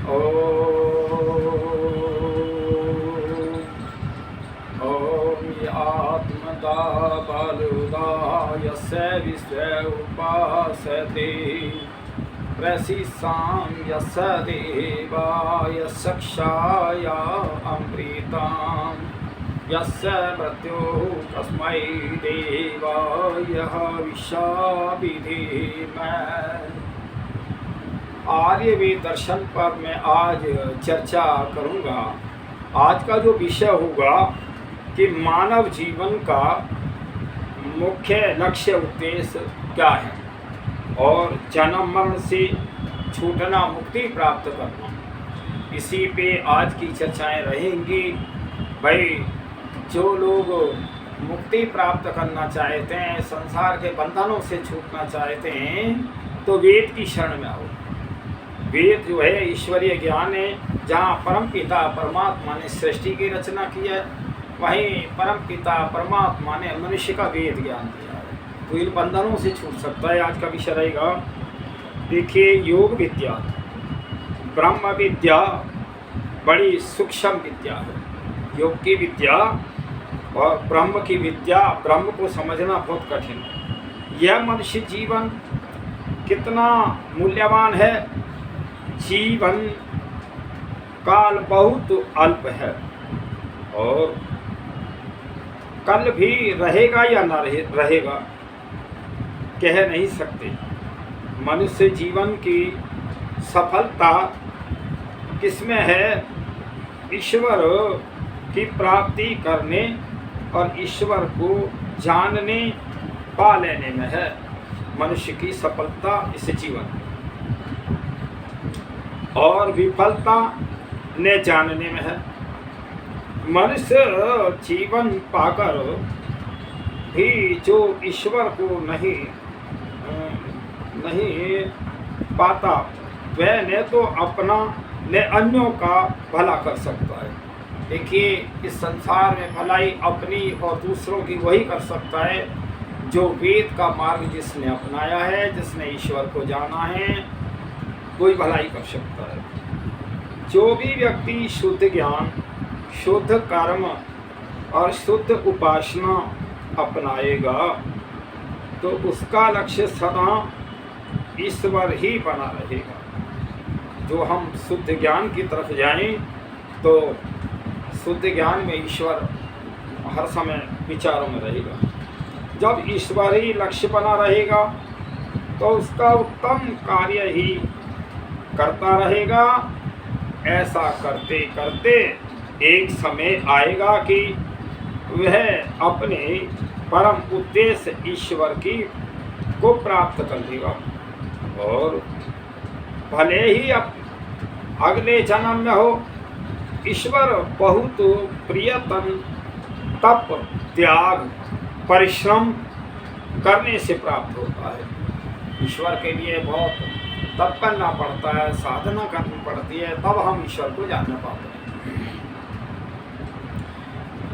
ॐ आत्मदा बलुदा यस्य विश्वे उपासते प्रसीसां यस्य देवाय सक्षाय अमृतां यस्य मृत्युः तस्मै देवाय हविषा विधीमहि। आर्यवेद दर्शन पर मैं आज चर्चा करूंगा। आज का जो विषय होगा कि मानव जीवन का मुख्य लक्ष्य उद्देश्य क्या है और जन्म मरण से छूटना, मुक्ति प्राप्त करना, इसी पे आज की चर्चाएं रहेंगी। भाई, जो लोग मुक्ति प्राप्त करना चाहते हैं, संसार के बंधनों से छूटना चाहते हैं, तो वेद की शरण में आओ। वेद जो है ईश्वरीय ज्ञान है। जहाँ परम पिता परमात्मा ने सृष्टि की रचना की है, वहीं परम पिता परमात्मा ने मनुष्य का वेद ज्ञान दिया है, तो इन बंधनों से छूट सकता है। आज का विषय रहेगा, देखिए, योग विद्या, ब्रह्म विद्या बड़ी सूक्ष्म विद्या है। योग की विद्या और ब्रह्म की विद्या, ब्रह्म को समझना बहुत कठिन है। यह मनुष्य जीवन कितना मूल्यवान है। जीवन काल बहुत अल्प है और कल भी रहेगा या ना रहेगा कह नहीं सकते। मनुष्य जीवन की सफलता किसमें है? ईश्वर की प्राप्ति करने और ईश्वर को जानने पा लेने में है मनुष्य की सफलता इस जीवन में, और विफलता ने जानने में है। मनुष्य जीवन पाकर भी जो ईश्वर को नहीं पाता, वह न तो अपना न अन्यों का भला कर सकता है। देखिए, इस संसार में भलाई अपनी और दूसरों की वही कर सकता है जो वेद का मार्ग जिसने अपनाया है, जिसने ईश्वर को जाना है, कोई भलाई कर सकता है। जो भी व्यक्ति शुद्ध ज्ञान, शुद्ध कर्म और शुद्ध उपासना अपनाएगा, तो उसका लक्ष्य सदा ईश्वर ही बना रहेगा। जो हम शुद्ध ज्ञान की तरफ जाएं, तो शुद्ध ज्ञान में ईश्वर हर समय विचारों में रहेगा। जब ईश्वर ही लक्ष्य बना रहेगा, तो उसका उत्तम कार्य ही करता रहेगा। ऐसा करते करते एक समय आएगा कि वह अपने परम उद्देश्य ईश्वर की को प्राप्त कर लेगा, और भले ही अब अगले जन्म में हो। ईश्वर बहुत प्रियतम तप, त्याग, परिश्रम करने से प्राप्त होता है। ईश्वर के लिए बहुत तप करना पड़ता है, साधना करनी पड़ती है, तब हम ईश्वर को जान पाते हैं।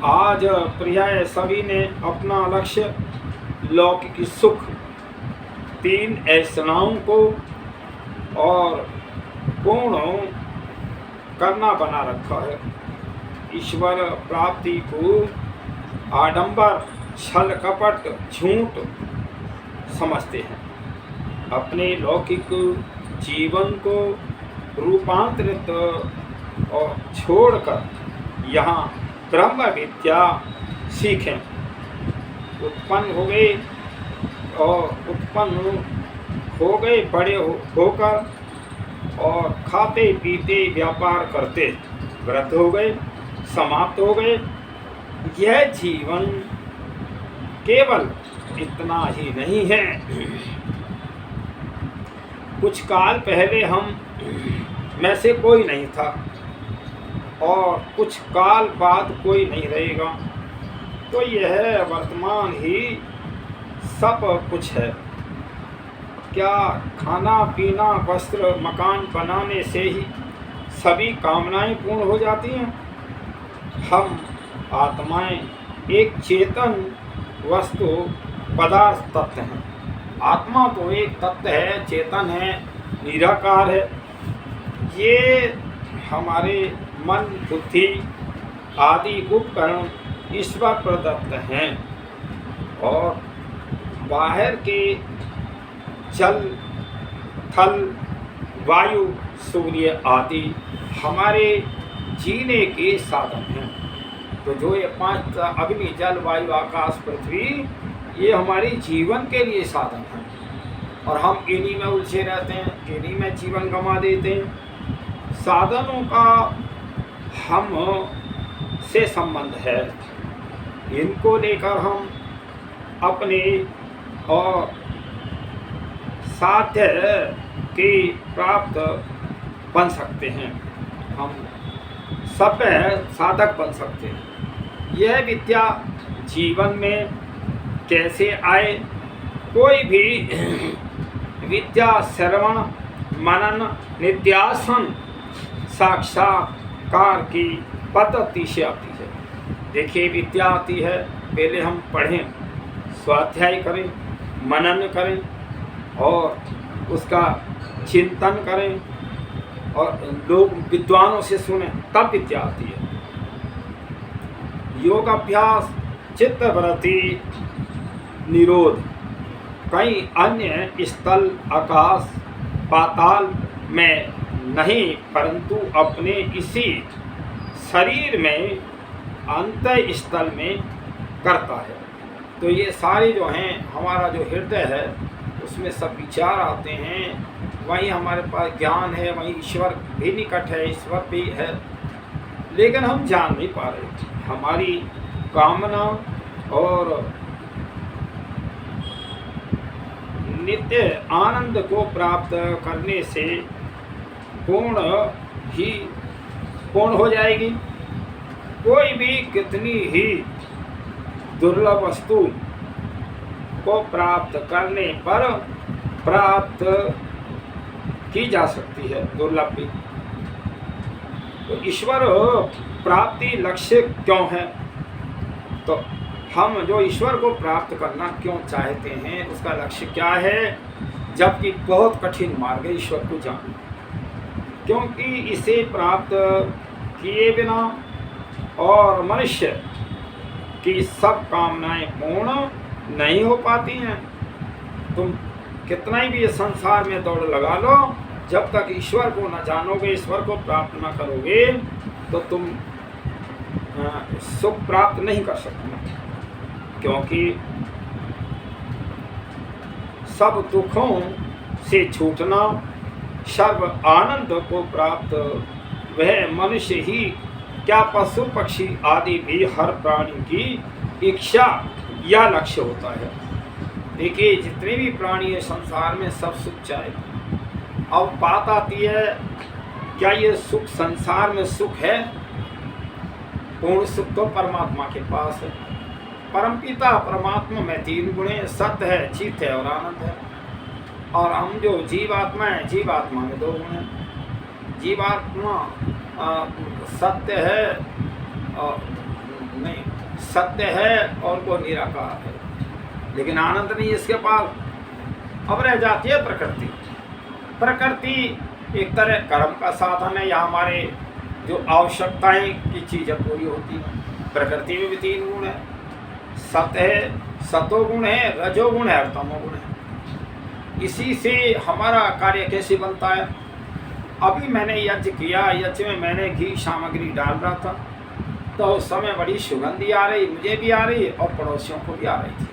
आज प्रिय सभी ने अपना लक्ष्य लौकिक सुख, 3 ऐसनाओं को और पूर्ण करना बना रखा है। ईश्वर प्राप्ति को आडंबर, छल कपट, झूठ समझते हैं। अपने लौकिक जीवन को रूपांतरित और छोड़कर यहाँ ब्रह्म विद्या सीखें। उत्पन्न हो गए बड़े होकर, और खाते पीते व्यापार करते वृद्ध हो गए, समाप्त हो गए। यह जीवन केवल इतना ही नहीं है। कुछ काल पहले हम में से कोई नहीं था, और कुछ काल बाद कोई नहीं रहेगा। तो यह वर्तमान ही सब कुछ है। क्या खाना पीना, वस्त्र, मकान बनाने से ही सभी कामनाएं पूर्ण हो जाती हैं? हम आत्माएं एक चेतन वस्तु पदार्थ तत्व हैं। आत्मा तो एक तत्व है, चेतन है, निराकार है। ये हमारे मन बुद्धि आदि उपकरण ईश्वर प्रदत्त हैं और बाहर के जल थल वायु सूर्य आदि हमारे जीने के साधन हैं। तो जो ये 5 अग्नि जल वायु आकाश पृथ्वी ये हमारे जीवन के लिए साधन हैं और हम इन्हीं में उलझे रहते हैं, इन्हीं में जीवन गंवा देते हैं। साधनों का हम से संबंध है, इनको लेकर हम अपने और साध्य के प्राप्त बन सकते हैं, हम सभ्य साधक बन सकते हैं। यह विद्या जीवन में कैसे आए? कोई भी विद्या श्रवण मनन नित्यासन साक्षात्कार की पद्धति से आती है। देखिए विद्या आती है, पहले हम पढ़ें, स्वाध्याय करें, मनन करें और उसका चिंतन करें और लोग विद्वानों से सुने, तब विद्या आती है। योग अभ्यास चित्तवृत्ति निरोध कई अन्य स्थल आकाश पाताल में नहीं परंतु अपने इसी शरीर में अंत स्थल में करता है। तो ये सारे जो हैं हमारा जो हृदय है उसमें सब विचार आते हैं, वहीं हमारे पास ज्ञान है, वहीं ईश्वर भी निकट है, ईश्वर भी है, लेकिन हम जान नहीं पा रहे। हमारी कामना और नित्य आनंद को प्राप्त करने से पूर्ण हो जाएगी। कोई भी कितनी ही दुर्लभ वस्तु को प्राप्त करने पर प्राप्त की जा सकती है, दुर्लभ भी। तो ईश्वर प्राप्ति लक्ष्य क्यों है? तो हम जो ईश्वर को प्राप्त करना क्यों चाहते हैं, उसका लक्ष्य क्या है? जबकि बहुत कठिन मार्ग है ईश्वर को जानना, क्योंकि इसे प्राप्त किए बिना और मनुष्य की सब कामनाएं पूर्ण नहीं हो पाती हैं। तुम कितना ही भी ये संसार में दौड़ लगा लो, जब तक ईश्वर को न जानोगे, ईश्वर को प्राप्त न करोगे, तो तुम सुख प्राप्त नहीं कर सकते। क्योंकि सब दुखों से छूटना, सर्व आनंद को प्राप्त वह मनुष्य ही क्या पशु पक्षी आदि भी हर प्राणी की इच्छा या लक्ष्य होता है। देखिए जितने भी प्राणी है संसार में सब सुख चाहे। अब बात आती है क्या ये सुख संसार में सुख है? पूर्ण सुख तो परमात्मा के पास है। परमपिता परमात्मा में 3 गुण है, सत्य है, चित है और आनंद है। और हम जो जीवात्मा है, जीवात्मा में 2 गुण है। जीवात्मा सत्य है और नहीं, सत्य है और वो निराकार है, लेकिन आनंद नहीं इसके पास। अब रह जाती है प्रकृति। प्रकृति एक तरह कर्म का साधन है, या हमारे जो आवश्यकताएं की चीज़ें पूरी होती हैं। प्रकृति में भी 3 गुण है, सत्य है, सतोगुण है, रजोगुण है और तमोगुण है। इसी से हमारा कार्य कैसे बनता है? अभी मैंने यज्ञ किया, यज्ञ में मैंने घी सामग्री डाल रहा था, तो उस समय बड़ी सुगंधी आ रही, मुझे भी आ रही और पड़ोसियों को भी आ रही थी।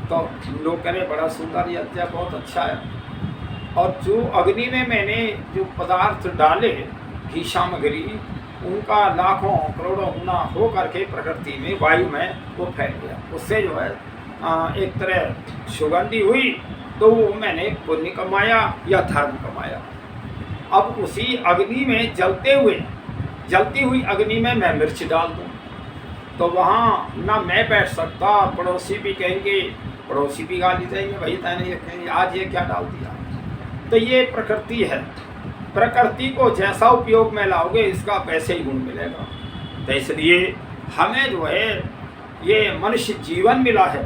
तो लोग कह रहे बड़ा सुंदर यज्ञ, बहुत अच्छा है। और जो अग्नि में मैंने जो पदार्थ डाले घी सामग्री, उनका लाखों करोड़ों गुना हो करके प्रकृति में वायु में वो फैल गया। उससे जो है एक तरह सुगंधी हुई, तो वो मैंने पुण्य कमाया या धर्म कमाया। अब उसी अग्नि में जलती हुई अग्नि में मैं मिर्च डाल दूँ, तो वहाँ ना मैं बैठ सकता, पड़ोसी भी कहेंगे, पड़ोसी भी गाली देंगे, भाई तैने कहेंगे आज ये क्या डाल दिया। तो ये प्रकृति है। प्रकृति को जैसा उपयोग में लाओगे इसका वैसे ही गुण मिलेगा। तो इसलिए हमें जो है ये मनुष्य जीवन मिला है,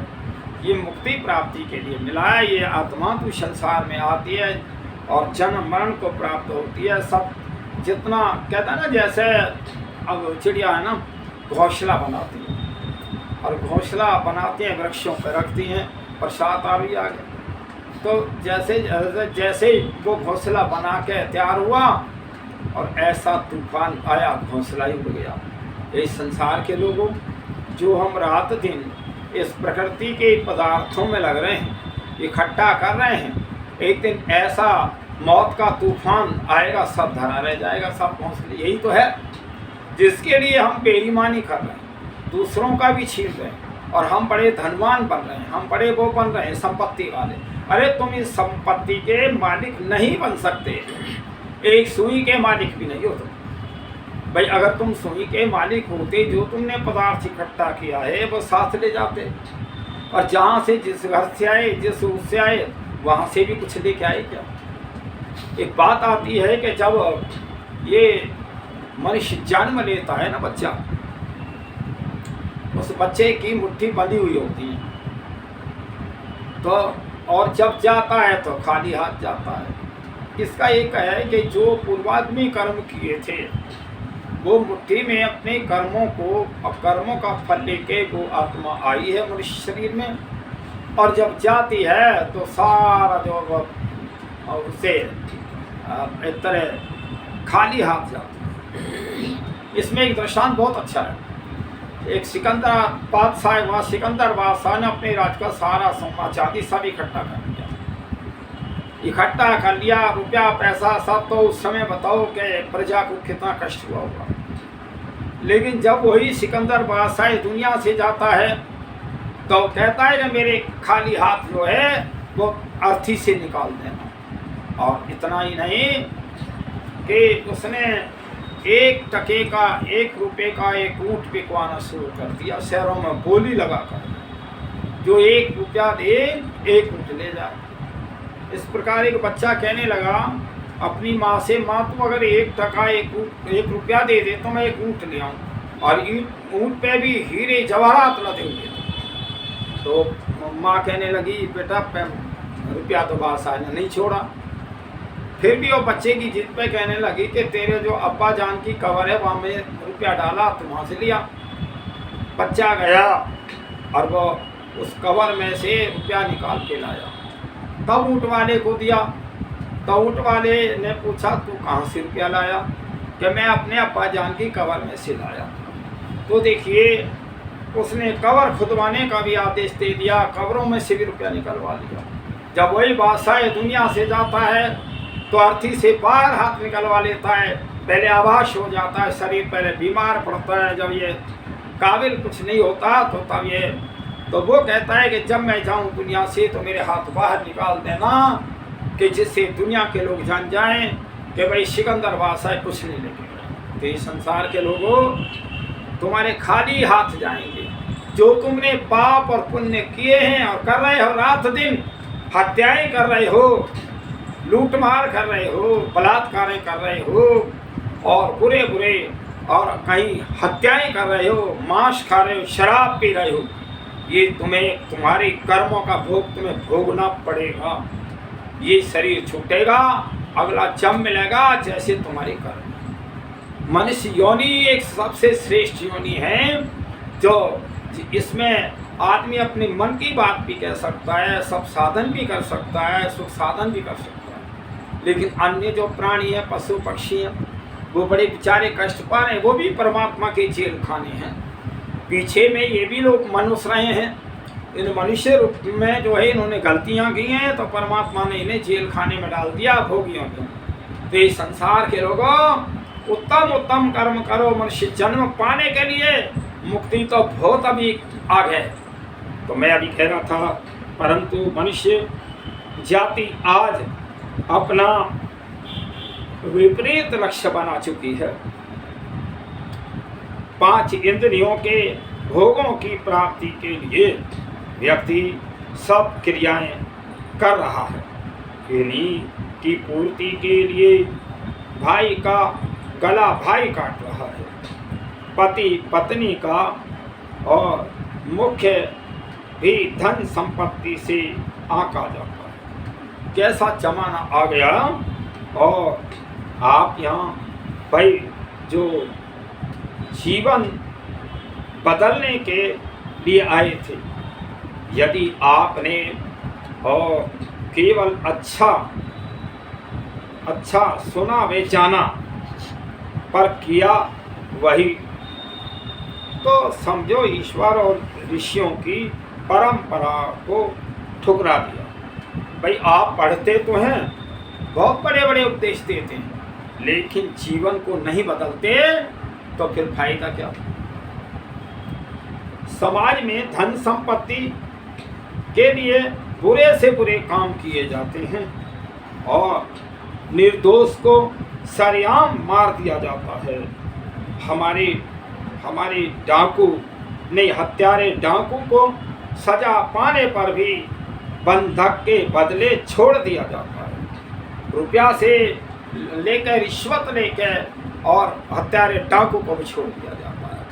ये मुक्ति प्राप्ति के लिए मिला है। ये आत्मा तो संसार में आती है और जन्म मरण को प्राप्त होती है। सब जितना कहता है ना, जैसे अब चिड़िया है ना, घोंसला बनाती है और घोंसला बनाती हैं, वृक्षों पर रखती हैं, बरसात आ रही आगे, तो जैसे जैसे वो घोंसला बना के तैयार हुआ और ऐसा तूफान आया, घोंसला ही उड़ गया। इस संसार के लोगों, जो हम रात दिन इस प्रकृति के पदार्थों में लग रहे हैं, इकट्ठा कर रहे हैं, एक दिन ऐसा मौत का तूफान आएगा, सब धरा रह जाएगा, सब घोंसले। यही तो है जिसके लिए हम बेईमानी कर रहे हैं, दूसरों का भी छीन रहे हैं, और हम बड़े धनवान बन रहे हैं, हम बड़े वो बन रहे हैं संपत्ति वाले। अरे तुम इस संपत्ति के मालिक नहीं बन सकते, एक सुई के मालिक भी नहीं हो तुम। भाई अगर तुम सुई के मालिक होते, जो तुमने पदार्थ इकट्ठा किया है वो साथ ले जाते, और जहाँ से जिस घर से आए, जिस उससे आए, वहाँ से भी कुछ लेके आए क्या। एक बात आती है कि जब ये मनुष्य जन्म लेता है ना बच्चा, उस बच्चे की मुट्ठी बंधी हुई होती है, तो और जब जाता है तो खाली हाथ जाता है। इसका एक है कि जो पूर्वादमी कर्म किए थे, वो मुट्ठी में अपने कर्मों को, अब कर्मों का फल लेके वो आत्मा आई है मनुष्य शरीर में, और जब जाती है तो सारा जो उसे एक तरह खाली हाथ जाता है। इसमें एक दृष्टांत बहुत अच्छा है। एक सिकंदर बादशाह, वहाँ सिकंदर बादशाह ने अपने राज का सारा सोना चांदी सब इकट्ठा कर लिया, रुपया पैसा सब। तो उस समय बताओ कि प्रजा को कितना कष्ट हुआ होगा। लेकिन जब वही सिकंदर बादशाह दुनिया से जाता है तो कहता है कि मेरे खाली हाथ जो है वो अर्थी से निकाल देना। और इतना ही नहीं कि उसने 1 टके का, 1 रुपये का एक ऊँट बिकवाना शुरू कर दिया, शहरों में बोली लगाकर, जो 1 रुपया दे 1 ऊँट ले जाए। इस प्रकार एक बच्चा कहने लगा अपनी माँ से, माँ तुम अगर 1 टका 1 रुपया दे दे तो मैं 1 ऊँट ले आऊँ, और ऊँट पे भी हीरे जवाहरात लदेंगे। तो माँ कहने लगी बेटा रुपया तो बादशाह ने नहीं छोड़ा। फिर भी वो बच्चे की जिद पे कहने लगी कि तेरे जो अब्बा जान की कवर है वहाँ में रुपया डाला, तो वहाँ से लिया। बच्चा गया और वो उस कवर में से रुपया निकाल के लाया, तब ऊँट वाले को दिया। तो ऊँट वाले ने पूछा तू कहाँ से रुपया लाया? कि मैं अपने अब्बा जान की कवर में से लाया। तो देखिए उसने कवर खुदवाने का भी आदेश दे दिया, कवरों में से भी रुपया निकलवा लिया। जब वही बादशाह दुनिया से जाता है तो अर्थी से बाहर हाथ निकलवा लेता है, पहले आभास हो जाता है, शरीर पहले बीमार पड़ता है, जब ये काबिल कुछ नहीं होता तो तब ये, तो वो कहता है कि जब मैं जाऊं दुनिया से तो मेरे हाथ बाहर निकाल देना, कि जिससे दुनिया के लोग जान जाएं कि भाई सिकंदर बादशाह कुछ नहीं लेके गए। तो इस संसार के लोगों तुम्हारे खाली हाथ जाएंगे। जो तुमने पाप और पुण्य किए हैं और कर रहे हो, रात दिन हत्याएं कर रहे हो, लूटमार कर रहे हो, बलात्कार कर रहे हो, और बुरे बुरे और कहीं हत्याएं कर रहे हो, मांस खा रहे हो, शराब पी रहे हो, ये तुम्हें तुम्हारे कर्मों का भोग तुम्हें भोगना पड़ेगा। ये शरीर छूटेगा, अगला जन्म मिलेगा जैसे तुम्हारे कर्म। मनुष्य योनि एक सबसे श्रेष्ठ योनि है, जो इसमें आदमी अपने मन की बात भी कह सकता है, सब साधन भी कर सकता है, सुख साधन भी कर सकता है। लेकिन अन्य जो प्राणी हैं, पशु पक्षी हैं, वो बड़े बेचारे कष्ट पा रहे हैं, वो भी परमात्मा के जेल खाने हैं। पीछे में ये भी लोग मनुष्य रहे हैं, इन मनुष्य रूप में जो है इन्होंने गलतियां की हैं, तो परमात्मा ने इन्हें जेल खाने में डाल दिया भोगियों को। तो इस संसार के लोगों उत्तम उत्तम कर्म करो, मनुष्य जन्म पाने के लिए मुक्ति तो बहुत अभी आगे है। तो मैं अभी कह रहा था, परंतु मनुष्य जाति आज अपना विपरीत लक्ष्य बना चुकी है। 5 इंद्रियों के भोगों की प्राप्ति के लिए व्यक्ति सब क्रियाएं कर रहा है। इन्हीं की पूर्ति के लिए भाई का गला भाई काट रहा है, पति पत्नी का, और मुख्य भी धन संपत्ति से आंका जाता है। कैसा जमाना आ गया। और आप यहाँ भाई जो जीवन बदलने के लिए आए थे, यदि आपने और केवल अच्छा सुना वे जाना पर किया वही, तो समझो ईश्वर और ऋषियों की परंपरा को ठुकरा दिया। भाई आप पढ़ते तो हैं, बहुत बड़े बड़े उपदेश देते हैं, लेकिन जीवन को नहीं बदलते तो फिर फायदा क्या। समाज में धन संपत्ति के लिए बुरे से बुरे काम किए जाते हैं और निर्दोष को सरेआम मार दिया जाता है। हमारे डाकू नहीं, हत्यारे डाकू को सजा पाने पर भी बंधक के बदले छोड़ दिया जाता है। रुपया से लेकर रिश्वत लेकर और हत्यारे डाकू को भी छोड़ दिया जाता है।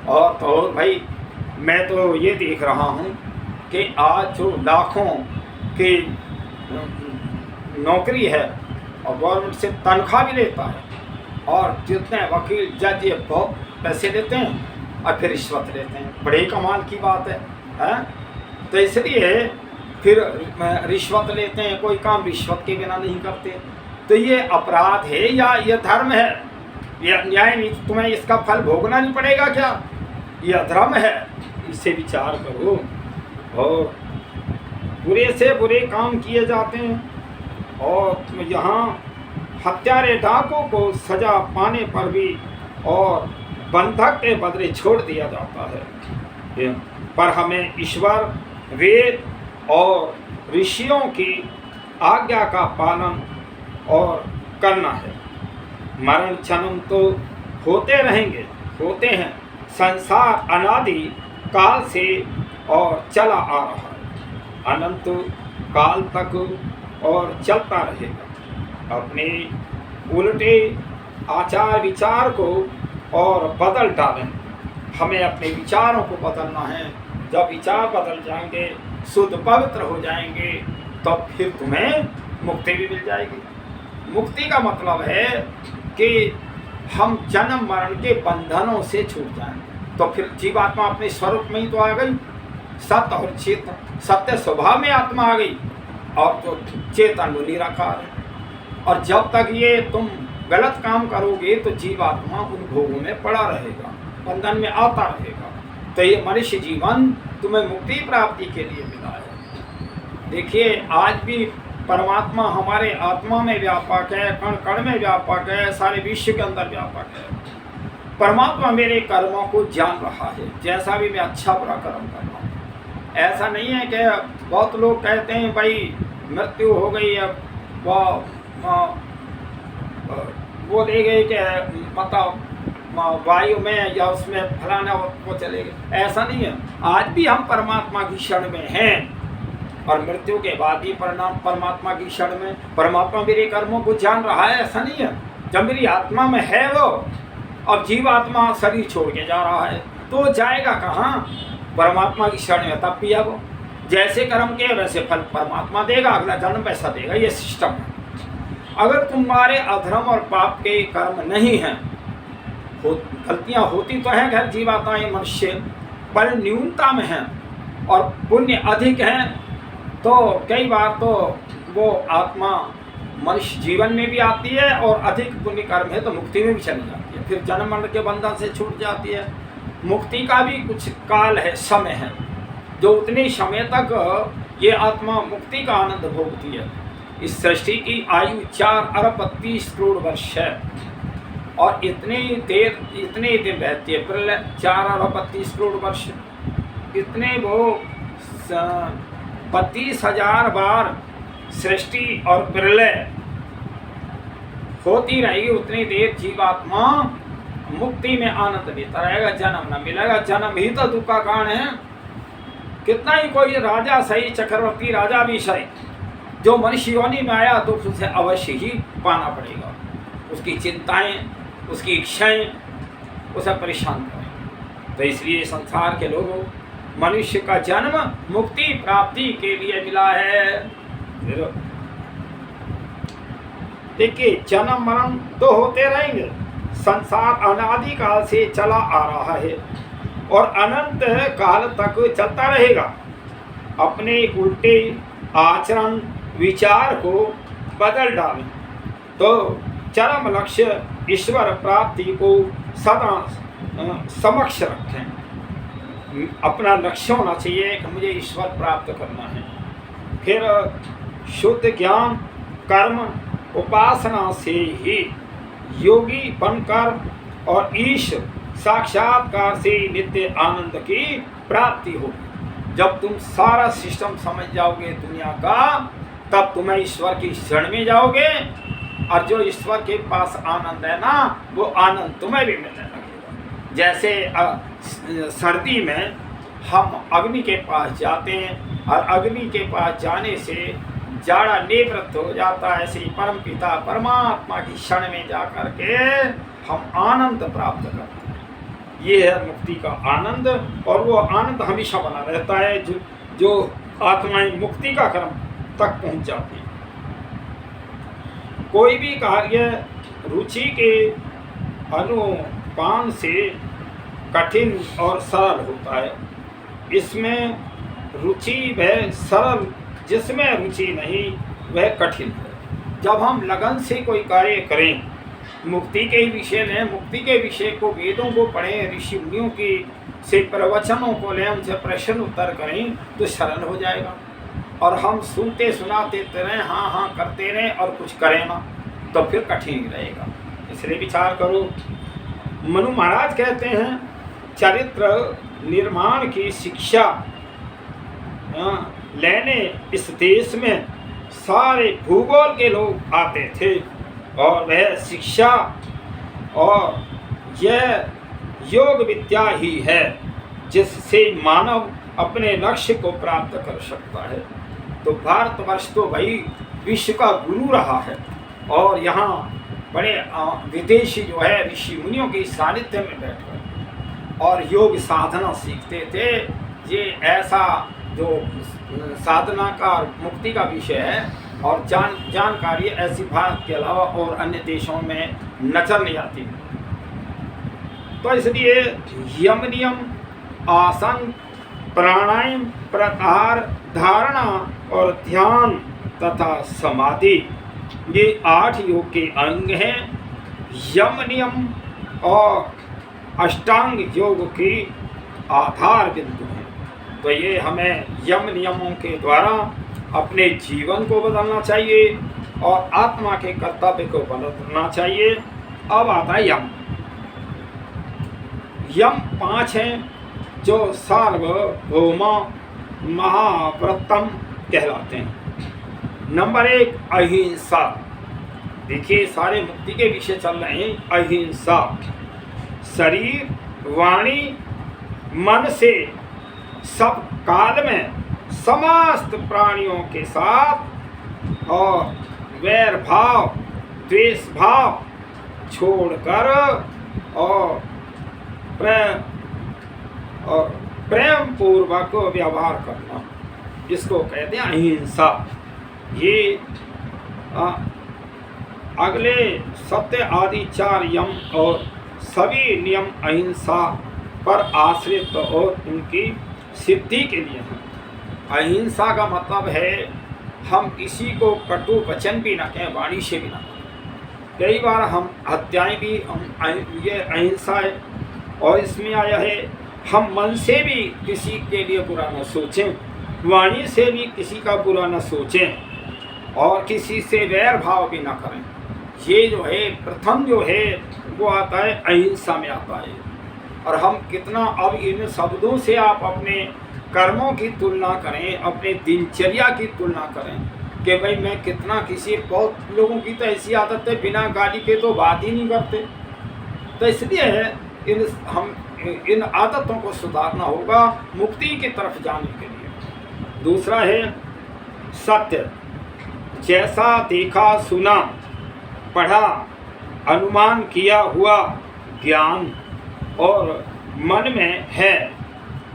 और तो भाई मैं तो ये देख रहा हूँ कि आज जो लाखों की नौकरी है और गवर्नमेंट से तनख्वाह भी लेता है, और जितने वकील जज ये बहुत पैसे देते हैं और फिर रिश्वत लेते हैं, बड़े कमाल की बात है। तो इसलिए फिर रिश्वत लेते हैं, कोई काम रिश्वत के बिना नहीं करते। तो ये अपराध है या ये धर्म है? यह न्याय नीति, तुम्हें इसका फल भोगना नहीं पड़ेगा क्या? यह धर्म है, इससे विचार करो। और बुरे से बुरे काम किए जाते हैं और यहाँ हत्यारे डाकू को सजा पाने पर भी और बंधक के बदले छोड़ दिया जाता है। पर हमें ईश्वर, वेद और ऋषियों की आज्ञा का पालन और करना है। मरण जन्म तो होते रहेंगे, होते हैं। संसार अनादि काल से और चला आ रहा है, अनंत काल तक और चलता रहेगा। अपने उल्टे आचार विचार को और बदल डालें। हमें अपने विचारों को बदलना है। जब विचार बदल जाएंगे, शुद्ध पवित्र हो जाएंगे, तो फिर तुम्हें मुक्ति भी मिल जाएगी। मुक्ति का मतलब है कि हम जन्म मरण के बंधनों से छूट जाएं। तो फिर जीवात्मा अपने स्वरूप में ही तो आ गई। सत्य और चेतन, सत्य स्वभाव में आत्मा आ गई और तो चेतन वो निराकार है। और जब तक ये तुम गलत काम करोगे तो जीवात्मा उन भोगों में पड़ा रहेगा, बंधन में आता रहेगा। तो ये मनुष्य जीवन तुम्हें मुक्ति प्राप्ति के लिए मिला है। देखिए आज भी परमात्मा हमारे आत्मा में व्यापक है, कण कण में व्यापक है, सारे विश्व के अंदर व्यापक है। परमात्मा मेरे कर्मों को जान रहा है, जैसा भी मैं अच्छा बुरा कर्म कर रहा हूँ। ऐसा नहीं है कि बहुत लोग कहते हैं भाई मृत्यु हो गई, अब वो ले गए कि मतलब वायु में या उसमें फलाना वो चले गए। ऐसा नहीं है। आज भी हम परमात्मा की शरण में हैं और मृत्यु के बाद ही परिणाम परमात्मा की शरण में। परमात्मा मेरे कर्मों को जान रहा है, ऐसा नहीं है। जब मेरी आत्मा में है वो, अब जीवात्मा शरीर छोड़ के जा रहा है तो जाएगा कहाँ? परमात्मा की शरण में तब भी है वो। जैसे कर्म के वैसे फल परमात्मा देगा, अगला जन्म वैसा देगा, ये सिस्टम है। अगर तुम्हारे अधर्म और पाप के कर्म नहीं हैं, गलतियाँ होती तो हैं घर जीवात्माएं मनुष्य, पर न्यूनता में हैं और पुण्य अधिक हैं, तो कई बार तो वो आत्मा मनुष्य जीवन में भी आती है और अधिक पुण्य कर्म है तो मुक्ति में भी चली जाती है, फिर जन्म मरण के बंधन से छूट जाती है। मुक्ति का भी कुछ काल है, समय है, जो उतने समय तक ये आत्मा मुक्ति का आनंद भोगती है। इस सृष्टि की आयु 4,32 करोड़ वर्ष है और इतने दिन रहती है प्रलय। 4,32 करोड़ वर्ष, इतने वो 32,000 बार सृष्टि और प्रलय होती रहेगी। उतनी देर जीवात्मा मुक्ति में आनंद लेता रहेगा, जन्म न मिलेगा। जन्म ही तो दुख का कारण है। कितना ही कोई राजा सही, चक्रवर्ती राजा भी सही, जो मनुष्य योनि में आया तो उसे अवश्य ही पाना पड़ेगा। उसकी चिंताएं, उसकी इच्छाएं उसे परेशान करें। तो इसलिए संसार के लोगों, मनुष्य का जन्म मुक्ति प्राप्ति के लिए मिला है। देखिए, जन्म मरण तो होते रहेंगे, संसार अनादिकाल से चला आ रहा है और अनंत काल तक चलता रहेगा। अपने उल्टे आचरण विचार को बदल डालें तो चरम लक्ष्य ईश्वर प्राप्ति को सदा समक्ष रखें। अपना लक्ष्य होना चाहिए कि मुझे ईश्वर प्राप्त करना है। फिर शुद्ध ज्ञान कर्म उपासना से ही योगी बनकर और ईश साक्षात्कार से नित्य आनंद की प्राप्ति होगी। जब तुम सारा सिस्टम समझ जाओगे दुनिया का, तब तुम्हें ईश्वर की शरण में जाओगे और जो ईश्वर के पास आनंद है ना, वो आनंद तुम्हें भी मिलने लगेगा। जैसे सर्दी में हम अग्नि के पास जाते हैं और अग्नि के पास जाने से जाड़ा निवृत्त हो जाता है, ऐसे ही परम पिता परमात्मा की शरण में जा कर के हम आनंद प्राप्त करते हैं। ये है मुक्ति का आनंद, और वो आनंद हमेशा बना रहता है जो आत्माएं मुक्ति का क्रम तक पहुंच जाती हैं। कोई भी कार्य रुचि के अनुपान से कठिन और सरल होता है। इसमें रुचि वह सरल, जिसमें रुचि नहीं वह कठिन है। जब हम लगन से कोई कार्य करें, मुक्ति के विषय में, मुक्ति के विषय को वेदों को पढ़ें, ऋषि मुनियों की से प्रवचनों को लें, उनसे प्रश्न उत्तर करें तो सरल हो जाएगा। और हम सुनते सुनाते रहें, हाँ हाँ करते रहें और कुछ करें ना, तो फिर कठिन ही रहेगा। इसलिए विचार करो। मनु महाराज कहते हैं, चरित्र निर्माण की शिक्षा लेने इस देश में सारे भूगोल के लोग आते थे, और वह शिक्षा और यह योग विद्या ही है जिससे मानव अपने लक्ष्य को प्राप्त कर सकता है। तो भारतवर्ष तो भाई विश्व का गुरु रहा है, और यहाँ बड़े विदेशी जो है ऋषि मुनियों के सानिध्य में बैठकर और योग साधना सीखते थे। ये ऐसा जो साधना का मुक्ति का विषय है और जानकारी ऐसी भारत के अलावा और अन्य देशों में नजर नहीं आती। तो इसलिए यम नियम, आसन, प्राणायाम, प्रत्याहार, धारणा और ध्यान तथा समाधि, ये 8 योग के अंग हैं। यम नियम और अष्टांग योग की आधार बिंदु हैं। तो ये हमें यम नियमों के द्वारा अपने जीवन को बदलना चाहिए और आत्मा के कर्तव्य को बदलना चाहिए। अब आता है यम। यम 5 हैं जो सार्वभौम महाव्रतम कहलाते हैं। नंबर 1 अहिंसा। देखिए, सारे मुक्ति के विषय चल रहे हैं। अहिंसा शरीर, वाणी, मन से सब काल में समस्त प्राणियों के साथ और वैर भाव, द्वेष भाव छोड़कर और प्रेम पूर्वक व्यवहार करना, इसको कहते हैं अहिंसा। ये अगले सत्य आदि 4 यम और सभी नियम अहिंसा पर आश्रित और उनकी सिद्धि के लिए हैं। अहिंसा का मतलब है हम किसी को कटु वचन भी ना कहें, वाणी से भी ना कहें। कई बार हम हत्याएं भी ये अहिंसा है। और इसमें आया है हम मन से भी किसी के लिए बुरा न सोचें, वाणी से भी किसी का बुरा न सोचें और किसी से वैर भाव भी ना करें। ये जो है प्रथम जो है वो आता है अहिंसा में आता है। और हम कितना, अब इन शब्दों से आप अपने कर्मों की तुलना करें, अपने दिनचर्या की तुलना करें कि भाई मैं कितना किसी, बहुत लोगों की तो ऐसी आदत है बिना गाली के तो बात ही नहीं करते। तो इसलिए हम इन आदतों को सुधारना होगा मुक्ति की तरफ जाने के लिए। दूसरा है सत्य। जैसा देखा, सुना, पढ़ा, अनुमान किया हुआ ज्ञान और मन में है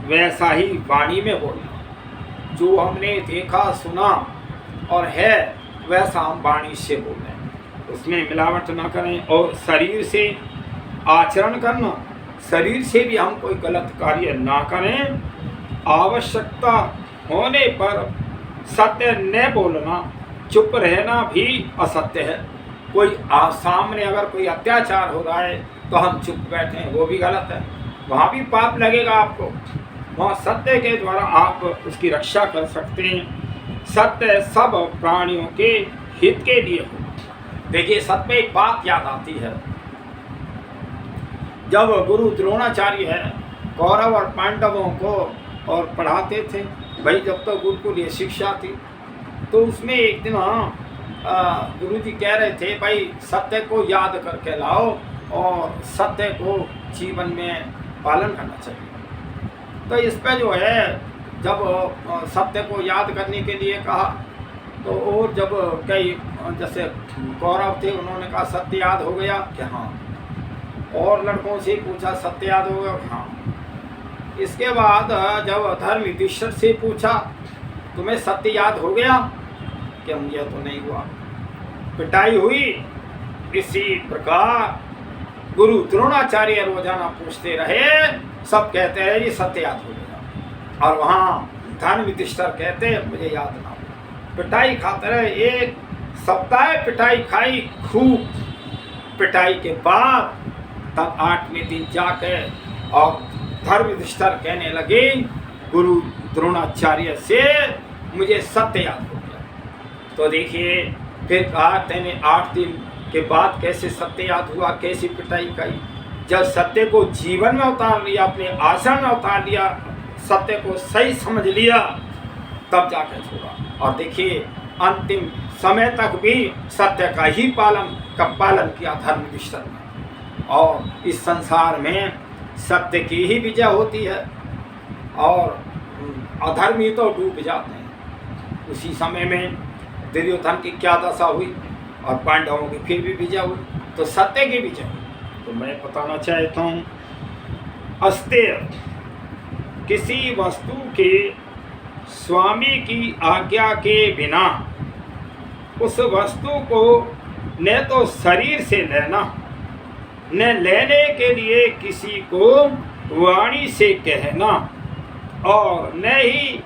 वैसा ही वाणी में बोलना। जो हमने देखा, सुना और है वैसा हम वाणी से बोलें। उसमें मिलावट ना करें, और शरीर से आचरण करना, शरीर से भी हम कोई गलत कार्य ना करें। आवश्यकता होने पर सत्य न बोलना, चुप रहना भी असत्य है। कोई सामने अगर कोई अत्याचार हो रहा है तो हम चुप बैठें, वो भी गलत है, वहाँ भी पाप लगेगा आपको। वहाँ सत्य के द्वारा आप उसकी रक्षा कर सकते हैं। सत्य सब प्राणियों के हित के लिए हो। देखिए, सत्य में एक बात याद आती है, जब गुरु द्रोणाचार्य है कौरव और पांडवों को और पढ़ाते थे, भाई जब तक गुरुकुल ये शिक्षा थी, तो उसमें एक दिन गुरु जी कह रहे थे, भाई सत्य को याद करके लाओ और सत्य को जीवन में पालन करना चाहिए। तो इस पर जो है, जब सत्य को याद करने के लिए कहा, तो और जब कई जैसे कौरव थे उन्होंने कहा सत्य याद हो गया कि हाँ, और लड़कों से पूछा सत्य याद हो गया, हाँ। इसके बाद जब धर्म युधिष्ठिर से पूछा तुम्हें सत्य याद हो गया, कि मुझे तो नहीं हुआ, पिटाई हुई। इसी प्रकार गुरु द्रोणाचार्य रोजाना पूछते रहे, सब कहते रहे ये सत्य याद हो गया, और वहाँ धर्म युधिष्ठिर कहते मुझे याद ना हो। पिटाई खाते रहे, एक सप्ताह पिटाई खाई, खूब पिटाई के बाद तब 8वें दिन जाके और धर्म युधिष्ठिर कहने लगे गुरु द्रोणाचार्य से मुझे सत्य याद हो गया। तो देखिए, फिर कहा तेने 8 दिन के बाद कैसे सत्य याद हुआ, कैसी पिटाई खाई। जब सत्य को जीवन में उतार लिया, अपने आचरण में उतार लिया, सत्य को सही समझ लिया, तब जाकर छोड़ा। और देखिए, अंतिम समय तक भी सत्य का ही पालन किया धर्म युधिष्ठिर ने। और इस संसार में सत्य की ही विजय होती है, और अधर्मी तो डूब जाते हैं। उसी समय में दुर्योधन की क्या दशा हुई, और पांडवों की फिर भी विजय हुई, तो सत्य की विजय हुई। तो मैं बताना चाहता हूँ, अस्तेय किसी वस्तु के स्वामी की आज्ञा के बिना उस वस्तु को न तो शरीर से लेना, न लेने के लिए किसी को वाणी से कहना, और न ही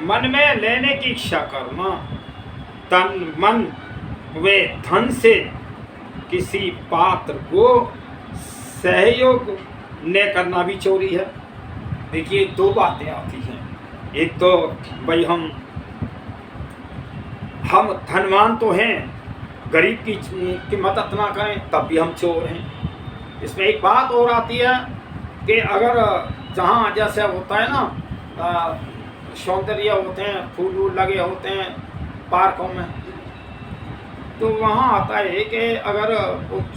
मन में लेने की इच्छा करना। तन मन वे धन से किसी पात्र को सहयोग न करना भी चोरी है। देखिए, 2 बातें आती हैं। एक तो भाई हम धनवान तो हैं, गरीब की मदद ना करें तब भी हम चोर हैं। इसमें एक बात और आती है कि अगर जहाँ जैसे होता है ना, सौंदर्य होते हैं, फूल वूल लगे होते हैं पार्कों में, तो वहाँ आता है कि अगर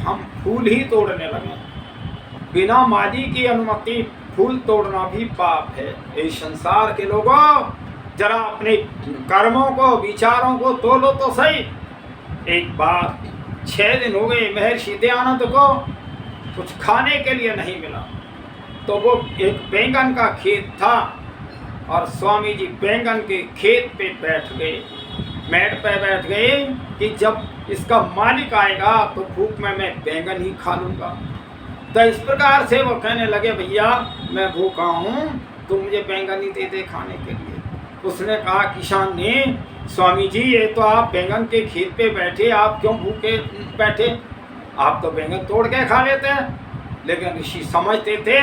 हम फूल ही तोड़ने लगे बिना माली की अनुमति, फूल तोड़ना भी पाप है। इस संसार के लोगों, जरा अपने कर्मों को, विचारों को तोलो तो सही। एक बार 6 दिन हो गए महर्षि दयानंद को कुछ खाने के लिए नहीं मिला, तो वो एक बैंगन का खेत था, और स्वामी जी बैंगन के खेत पे बैठ गए, मेड़ पे बैठ गए कि जब इसका मालिक आएगा तो भूख में मैं बैंगन ही खा लूँगा। तो इस प्रकार से वो कहने लगे भैया मैं भूखा हूँ, तो मुझे बैंगन ही दे दे खाने के लिए। उसने कहा, किसान ने, स्वामी जी ये तो आप बैंगन के खेत पे बैठे, आप क्यों भूखे बैठे, आप तो बैंगन तोड़ के खा लेते हैं। लेकिन ऋषि समझते थे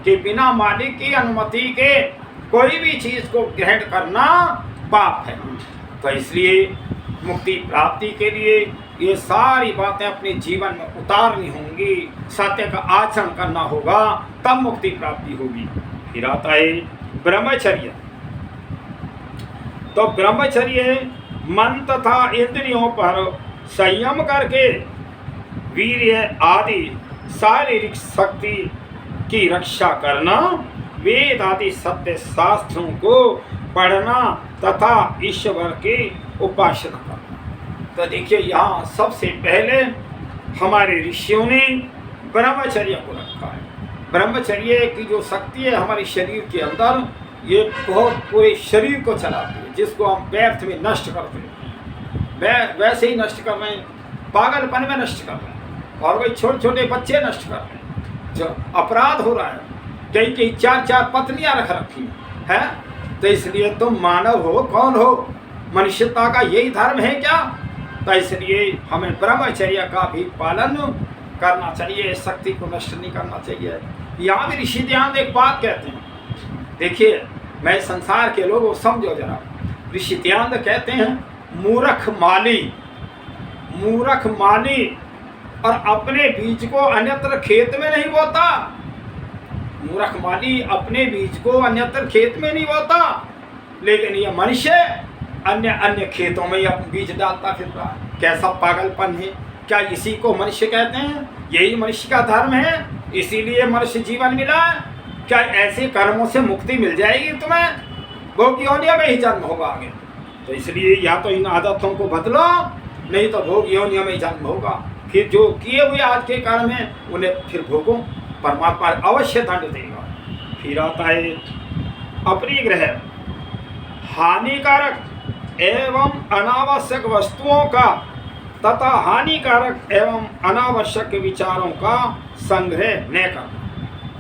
कि बिना मालिक की अनुमति के कोई भी चीज़ को ग्रहण करना पाप है। तो इसलिए मुक्ति प्राप्ति के लिए ये सारी बातें अपने जीवन में उतारनी होंगी, सत्य का आचरण करना होगा, तब मुक्ति प्राप्ति होगी। फिर आता है ब्रह्मचर्य। तो ब्रह्मचर्य मन तथा इंद्रियों पर संयम करके वीर्य आदि शारीरिक शक्ति की रक्षा करना, वेद आदि सत्य शास्त्रों को पढ़ना तथा ईश्वर की उपासना करना। तो देखिए, यहाँ सबसे पहले हमारे ऋषियों ने ब्रह्मचर्य को रखा है। ब्रह्मचर्य की जो शक्ति है हमारे शरीर के अंदर, ये बहुत पूरे शरीर को चलाती है, जिसको हम व्यर्थ में नष्ट करते हैं। वैसे ही नष्ट कर रहे हैं। पागलपन में नष्ट कर रहे हैं, और वही छोटे छोटे बच्चे नष्ट कर रहे हैं। जो अपराध हो रहा है, कई कई 4-4 पत्नियां रख रखी है। तो इसलिए तुम मानव हो, कौन हो? मनुष्यता का यही धर्म है क्या? तो इसलिए हमें ब्रह्मचर्य का भी पालन करना चाहिए, शक्ति को नष्ट नहीं करना चाहिए। यहाँ भी ऋषि ध्यान एक बात कहते हैं, देखिए मैं संसार के लोगों समझो जरा। ऋषि ध्यान कहते हैं मूर्ख माली, मूर्ख माली और अपने बीज को अन्यत्र खेत में नहीं बोता। मूर्ख माली अपने बीज को अन्यत्र खेत में नहीं बोता, लेकिन ये मनुष्य अन्य अन्य खेतों में यह बीज डालता फिर रहा। कैसा पागलपन है! क्या इसी को मनुष्य कहते हैं? यही मनुष्य का धर्म है, इसीलिए मनुष्य जीवन मिला है। क्या ऐसे कर्मों से मुक्ति मिल जाएगी तुम्हें? भोग योनियों में ही जन्म होगा आगे। तो इसलिए या तो इन आदतों को बदलो, नहीं तो भोग योनियों में ही जन्म होगा। फिर जो किए हुए आज के कर्म हैं उन्हें फिर भोगो, परमात्मा अवश्य दंड देगा। फिर आता है अपरिग्रह, हानिकारक एवं अनावश्यक वस्तुओं का तथा हानिकारक एवं अनावश्यक विचारों का संग्रह न कर।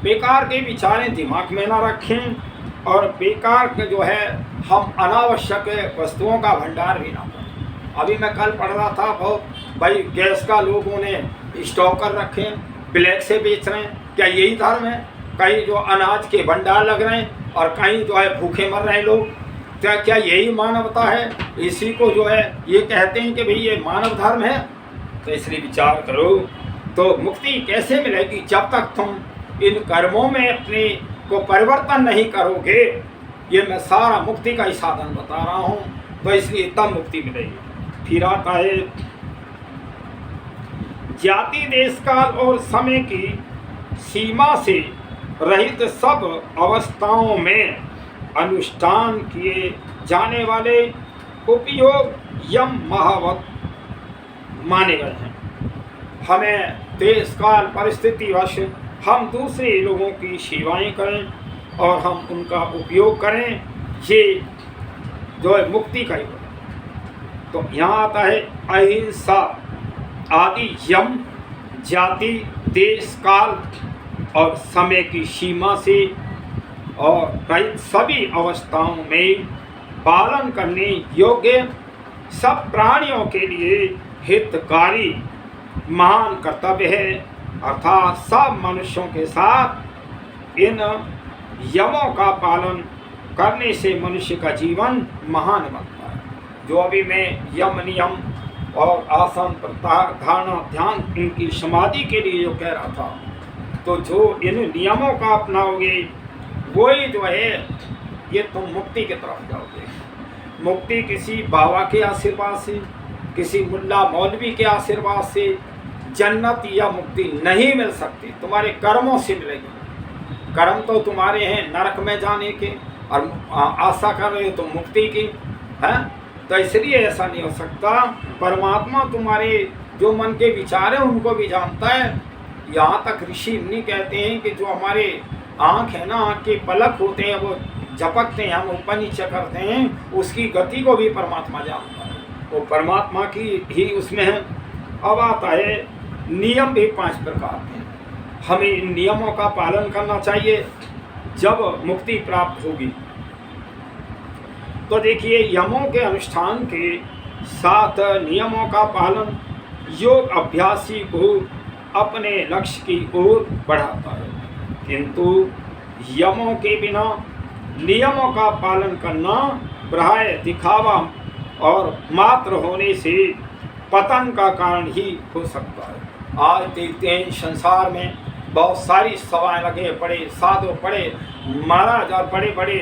बेकार के विचारें दिमाग में ना रखें, और बेकार के जो है हम अनावश्यक वस्तुओं का भंडार भी ना करें। अभी मैं कल पढ़ रहा था बहुत, भाई गैस का लोगों ने स्टॉक कर रखे, ब्लैक से बेच रहे हैं। क्या यही धर्म है? कहीं जो अनाज के भंडार लग रहे हैं और कहीं जो है भूखे मर रहे हैं लोग। क्या यही मानवता है? इसी को जो है ये कहते हैं कि भाई ये मानव धर्म है। तो इसलिए विचार करो, तो मुक्ति कैसे मिलेगी? जब तक तुम इन कर्मों में अपने को परिवर्तन नहीं करोगे। ये मैं सारा मुक्ति का ही साधन बता रहा हूँ, तो इसलिए तब मुक्ति मिलेगी। फिर आता है जाति, देश, काल और समय की सीमा से रहित सब अवस्थाओं में अनुष्ठान किए जाने वाले उपयोग यम महावत माने गए हैं। हमें देश काल परिस्थिति वश हम दूसरे लोगों की सेवाएं करें और हम उनका उपयोग करें, ये जो है मुक्ति का योग है। तो यहाँ आता है अहिंसा आदि यम जाति, देश, काल और समय की सीमा से और रहित सभी अवस्थाओं में पालन करने योग्य सब प्राणियों के लिए हितकारी महान कर्तव्य है। अर्थात सब मनुष्यों के साथ इन यमों का पालन करने से मनुष्य का जीवन महान बनता है। जो अभी मैं यम नियम और आसन प्रत्याहार धारणा ध्यान इनकी समाधि के लिए जो कह रहा था, तो जो इन नियमों का अपनाओगे वही जो है ये तुम मुक्ति की तरफ जाओगे। मुक्ति किसी बाबा के आशीर्वाद से, किसी मुल्ला मौलवी के आशीर्वाद से जन्नत या मुक्ति नहीं मिल सकती, तुम्हारे कर्मों से मिलेगी। कर्म तो तुम्हारे हैं नरक में जाने के, और आशा कर रहे हो तुम मुक्ति की है। तो इसलिए ऐसा नहीं हो सकता। परमात्मा तुम्हारे जो मन के विचार हैं उनको भी जानता है। यहाँ तक ऋषि नहीं कहते हैं कि जो हमारे आँख है ना, आँख के पलक होते हैं वो झपकते हैं, हम ऊपर नीचे करते हैं, उसकी गति को भी परमात्मा जानता है। वो परमात्मा की ही उसमें है। अब आता है नियम भी 5 प्रकार के। हमें इन नियमों का पालन करना चाहिए जब मुक्ति प्राप्त होगी। तो देखिए यमों के अनुष्ठान के साथ नियमों का पालन योग अभ्यासी को अपने लक्ष्य की ओर बढ़ाता है, किंतु यमों के बिना नियमों का पालन करना प्राय दिखावा और मात्र होने से पतन का कारण ही हो सकता है। आज देखते हैं संसार में बहुत सारी सभाएं लगे पड़े, साधु पड़े महाराज और बड़े बड़े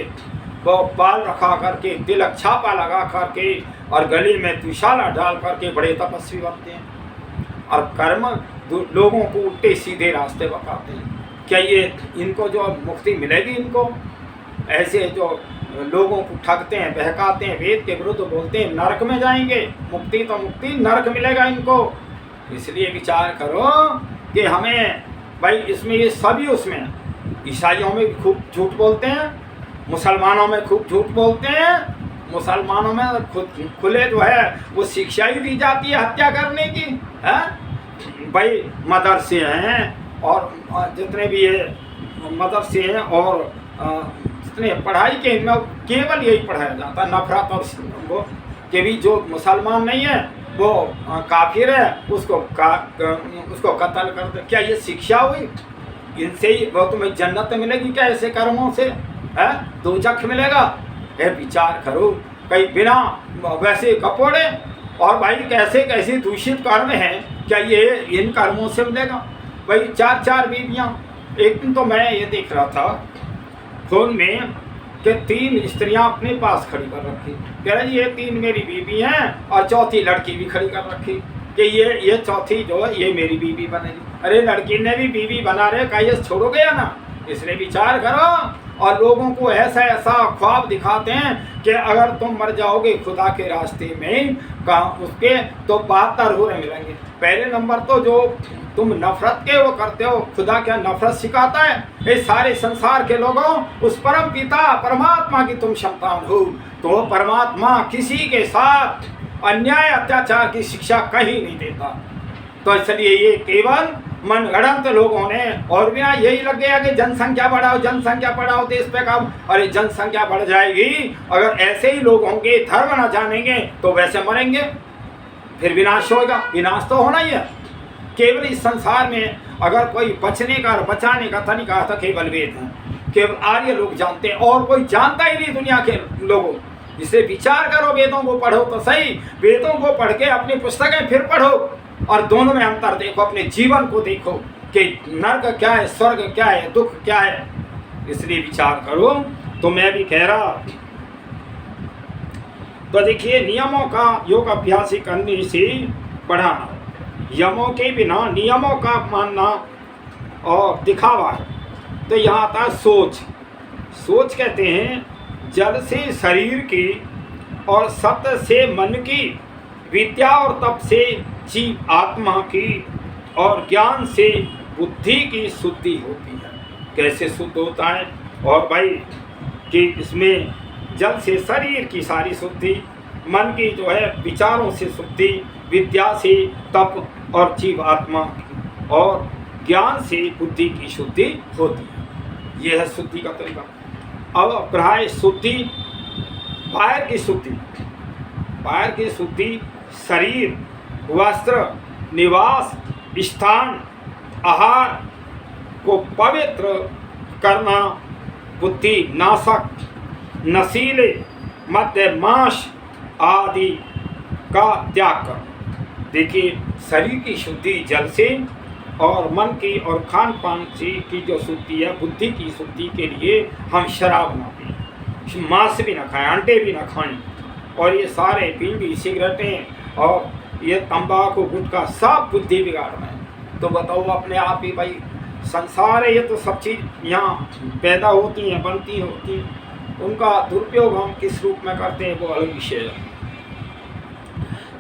वो बाल रखा करके, तिलक छापा लगा करके और गले में दुशाला डाल करके बड़े तपस्वी बनते हैं और कर्म लोगों को उल्टे सीधे रास्ते बताते हैं। क्या ये इनको जो मुक्ति मिलेगी? इनको ऐसे जो लोगों को ठगते हैं, बहकाते हैं, वेद के विरुद्ध बोलते हैं, नरक में जाएंगे। मुक्ति तो मुक्ति, नरक मिलेगा इनको। इसलिए विचार करो कि हमें भाई इसमें ये सभी उसमें ईसाइयों में भी खूब झूठ बोलते हैं, मुसलमानों में खूब झूठ बोलते हैं, मुसलमानों में खुद खुले जो है वो शिक्षा ही दी जाती है हत्या करने की है। भाई मदरसे हैं और जितने भी ये मदरसे हैं और जितने पढ़ाई के इनमें केवल यही पढ़ाया जाता है नफरत और वो कि भी जो मुसलमान नहीं है वो काफिर है उसको कत्ल कर दे। क्या ये शिक्षा हुई? इनसे ही वो तुम्हें जन्नत मिलेगी क्या? ऐसे कर्मों से है दोजख मिलेगा? है विचार करो। कहीं बिना वैसे कपड़े और भाई कैसे कैसे दूषित कर्म हैं, क्या ये इन कर्मों से मिलेगा? भाई 4 बीवियाँ। एक दिन तो मैं ये देख रहा था फोन में कि 3 स्त्रियां अपने पास खड़ी कर रखी, कह रहे ये 3 मेरी बीवी हैं और चौथी लड़की भी खड़ी कर रखी कि ये चौथी जो है ये मेरी बीवी बनेगी। अरे लड़की ने भी बीवी बना रहे, का ये छोड़ोगे या ना? इसलिए विचार करो। और लोगों को ऐसा ऐसा ख्वाब दिखाते हैं कि अगर तुम मर जाओगे खुदा के रास्ते में उसके तो 72 होरे मिलेंगे। पहले नंबर तो जो तुम नफरत के वो करते हो, खुदा क्या नफरत सिखाता है? इस सारे संसार के लोगों उस परम पिता परमात्मा की तुम संतान हो। तो परमात्मा किसी के साथ अन्याय अत्याचार की शिक्षा कहीं नहीं देता। तो इसलिए ये केवल मनगढ़ंत लोगों ने और बिना यही लग गया कि जनसंख्या बढ़ाओ देश पे काम। अरे जनसंख्या बढ़ जाएगी, अगर ऐसे ही लोग होंगे धर्म न जानेंगे तो वैसे मरेंगे, फिर विनाश होगा। विनाश तो होना ही है। केवल इस संसार में अगर कोई बचने का और बचाने का तरीका था केवल वेद है, केवल आर्य लोग जानते हैं और कोई जानता ही नहीं दुनिया के लोगों। इसे विचार करो, वेदों को पढ़ो तो सही, वेदों को पढ़ के अपनी पुस्तकें फिर पढ़ो और दोनों में अंतर देखो, अपने जीवन को देखो कि नर्क क्या है, स्वर्ग क्या है, दुख क्या है। इसलिए विचार करो। तो मैं भी कह रहा, तो देखिए नियमों का योग अभ्यास करने से बढ़ाना, यमों के बिना नियमों का मानना और दिखावा है। तो यहाँ आता है सोच। सोच कहते हैं जल से शरीर की और सत्य से मन की, विद्या और तप से जीव आत्मा की और ज्ञान से बुद्धि की शुद्धि होती है। कैसे शुद्ध होता है? और भाई कि इसमें जल से शरीर की सारी शुद्धि, मन की जो है विचारों से शुद्धि, विद्या से तप और जीव आत्मा और ज्ञान से बुद्धि की शुद्धि होती है। यह है शुद्धि का तरीका। अब प्राय शुद्धि बाहर की शुद्धि, बाहर की शुद्धि शरीर, वस्त्र, निवास स्थान, आहार को पवित्र करना, बुद्धि नाशक, नशीले, मद्य, मांस आदि का त्याग कर। देखिए शरीर की शुद्धि जल से और मन की और खान पान से की जो शुद्धि है, बुद्धि की शुद्धि के लिए हम शराब ना पिएं, मांस भी ना खाएं, अंडे भी ना खाएं, और ये सारे बीड़ी सिगरेटें और ये तंबाकू गुटखा सब बुद्धि बिगाड़ रहे हैं। तो बताओ अपने आप ही भाई संसार है, ये तो सब चीज़ यहाँ पैदा होती हैं, बनती होती हैं, उनका दुरुपयोग हम किस रूप में करते हैं वो अलग विषय है।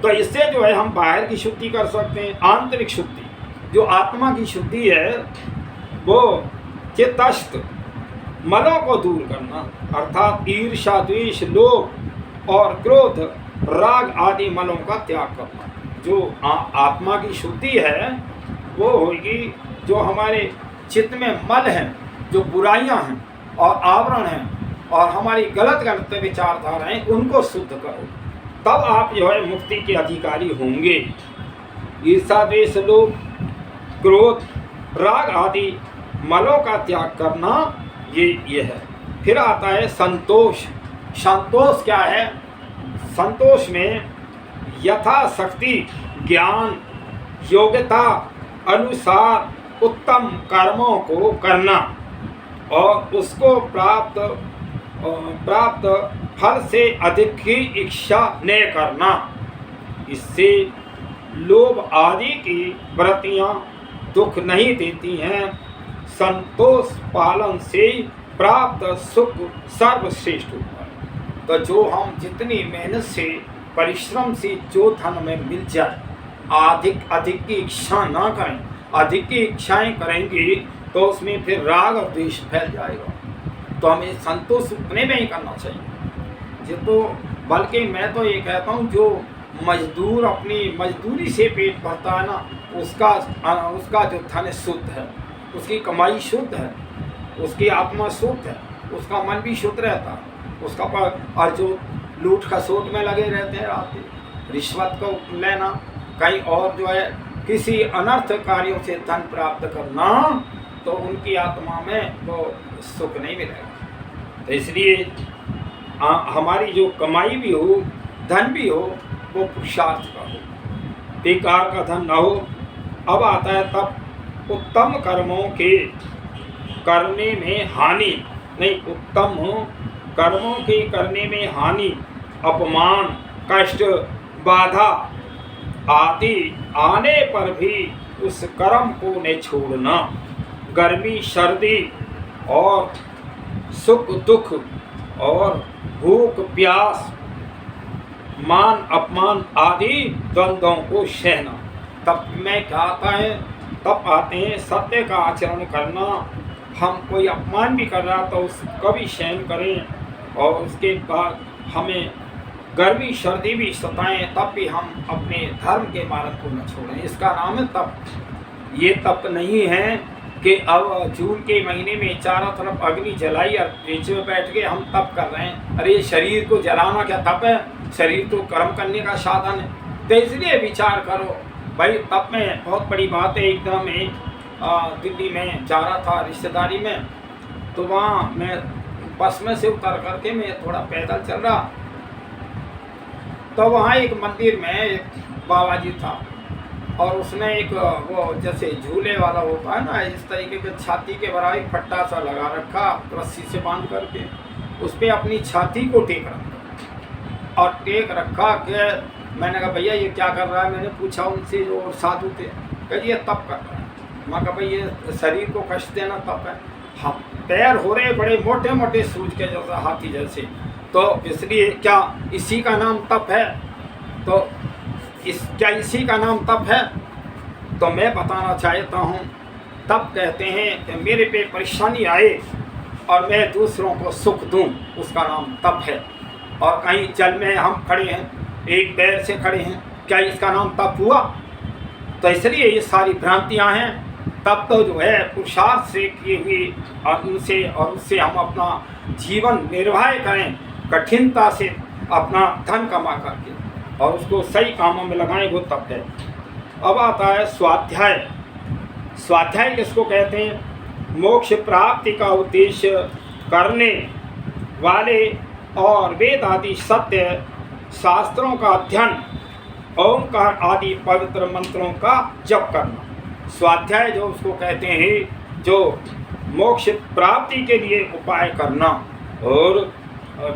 तो इससे जो है हम बाहर की शुद्धि कर सकते हैं। आंतरिक शुद्धि जो आत्मा की शुद्धि है वो चित्तस्थ मलों को दूर करना, अर्थात ईर्ष्या, द्वेष, लोभ और क्रोध, राग आदि मलों का त्याग करना। जो आत्मा की शुद्धि है वो होगी जो हमारे चित्त में मल हैं, जो बुराइयां हैं और आवरण हैं और हमारी गलत गलत विचारधाराएं, उनको शुद्ध करो, तब आप जो है मुक्ति के अधिकारी होंगे। ईर्ष्या, द्वेष, लोभ, क्रोध, राग आदि मलों का त्याग करना ये है। फिर आता है संतोष। संतोष क्या है? संतोष में यथाशक्ति ज्ञान योग्यता अनुसार उत्तम कर्मों को करना और उसको प्राप्त फल से अधिक की इच्छा न करना। इससे लोभ आदि की वृत्तियाँ दुख नहीं देती हैं। संतोष पालन से प्राप्त सुख सर्वश्रेष्ठ होता है। तो जो हम जितनी मेहनत से परिश्रम से जो धन में मिल जाए, अधिक की इच्छा ना करें। अधिक की इच्छाएं करेंगे तो उसमें फिर राग और द्वेष फैल जाएगा। तो हमें संतोष उतने में ही करना चाहिए। जो तो बल्कि मैं तो ये कहता हूँ जो मजदूर अपनी मजदूरी से पेट भरता है ना, उसका जो धन शुद्ध है, उसकी कमाई शुद्ध है, उसकी आत्मा शुद्ध है, उसका मन भी शुद्ध रहता है। उसका और जो लूट खसोट में लगे रहते हैं रात दिन, रिश्वत को लेना, कहीं और जो है किसी अनर्थ कार्यों से धन प्राप्त करना, तो उनकी आत्मा में तो सुख नहीं मिलेगा। तो इसलिए हमारी जो कमाई भी हो, धन भी हो, वो पुरुषार्थ का हो, बेकार का धन ना हो। अब आता है तब उत्तम कर्मों के करने में हानि नहीं, उत्तम कर्मों के करने में हानि, अपमान, कष्ट, बाधा आदि आने पर भी उस कर्म को न छोड़ना। गर्मी सर्दी और सुख दुख और भूख प्यास, मान अपमान आदि द्वंद्वों को सहना। तब में क्या आता है, तब आते हैं सत्य का आचरण करना। हम कोई अपमान भी कर रहा तो उसका भी सहन करें, और उसके बाद हमें गर्मी सर्दी भी सताएं, तब भी हम अपने धर्म के मार्ग को न छोड़ें। इसका नाम है तप। ये तप नहीं है कि अब जून के महीने में चारों तरफ अग्नि जलाई और बीच में बैठ के हम तप कर रहे हैं। अरे शरीर को जलाना क्या तप है? शरीर तो कर्म करने का साधन है। तो इसलिए विचार करो भाई, तप में बहुत बड़ी बात है। एकदम में दिल्ली में जा रहा था रिश्तेदारी में, तो वहाँ मैं बस में से उतर करके मैं थोड़ा पैदल चल रहा, तो वहाँ एक मंदिर में एक बाबा जी था, और उसने एक वो जैसे झूले वाला होता है ना, इस तरीके के छाती के बराबर एक फट्टा सा लगा रखा रस्सी से बांध करके, उस पर अपनी छाती को टेक रखा और टेक रखा के मैंने कहा भैया ये क्या कर रहा है? मैंने पूछा उनसे, जो साधु थे, कह ये तप कर रहा है। मैं कहा भाई ये शरीर को कष्ट देना तप है? हाँ, पैर हो रहे बड़े मोटे मोटे सूज के जैसा, हाथी जैसे, तो इसलिए क्या इसी का नाम तप है? तो क्या इसी का नाम तप है? तो मैं बताना चाहता हूँ, तप कहते हैं कि मेरे पे परेशानी आए और मैं दूसरों को सुख दूँ, उसका नाम तप है। और कहीं जल में हम खड़े हैं, एक पैर से खड़े हैं, क्या इसका नाम तप हुआ? तो इसलिए ये सारी भ्रांतियाँ हैं। तप तो जो है पुरुषार्थ से की हुई, और उनसे और उससे हम अपना जीवन निर्वाह करें, कठिनता से अपना धन कमा करके, और उसको सही कामों में लगाएं, वो तप है। अब आता है स्वाध्याय। स्वाध्याय किसको कहते हैं? मोक्ष प्राप्ति का उद्देश्य करने वाले और वेद आदि सत्य शास्त्रों का अध्ययन, ओंकार आदि पवित्र मंत्रों का जप करना। स्वाध्याय जो उसको कहते हैं, जो मोक्ष प्राप्ति के लिए उपाय करना, और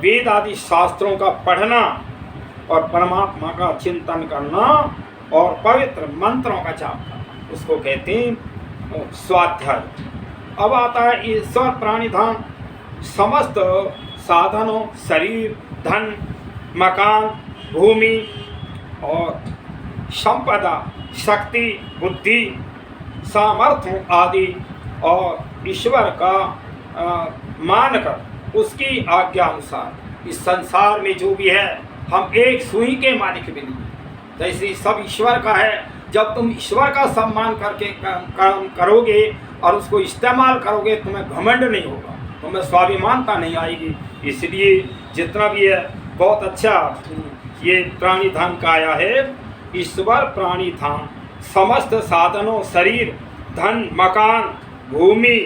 वेद आदि शास्त्रों का पढ़ना, और परमात्मा का चिंतन करना, और पवित्र मंत्रों का जाप करना, उसको कहते हैं स्वाध्याय। अब आता है ईश्वर प्राणिधान। समस्त साधनों, शरीर, धन, मकान, भूमि और संपदा, शक्ति, बुद्धि, सामर्थ्य आदि और ईश्वर का मानकर उसकी आज्ञा अनुसार इस संसार में जो भी है, हम एक सुई के मालिक भी नहीं, तो इसलिए सब ईश्वर का है। जब तुम ईश्वर का सम्मान करके काम करोगे और उसको इस्तेमाल करोगे, तुम्हें घमंड नहीं होगा, तुम्हें स्वाभिमानता नहीं आएगी। इसलिए जितना भी है बहुत अच्छा ये प्राणी धाम का आया है, ईश्वर प्राणी धाम। समस्त साधनों, शरीर, धन, मकान, भूमि,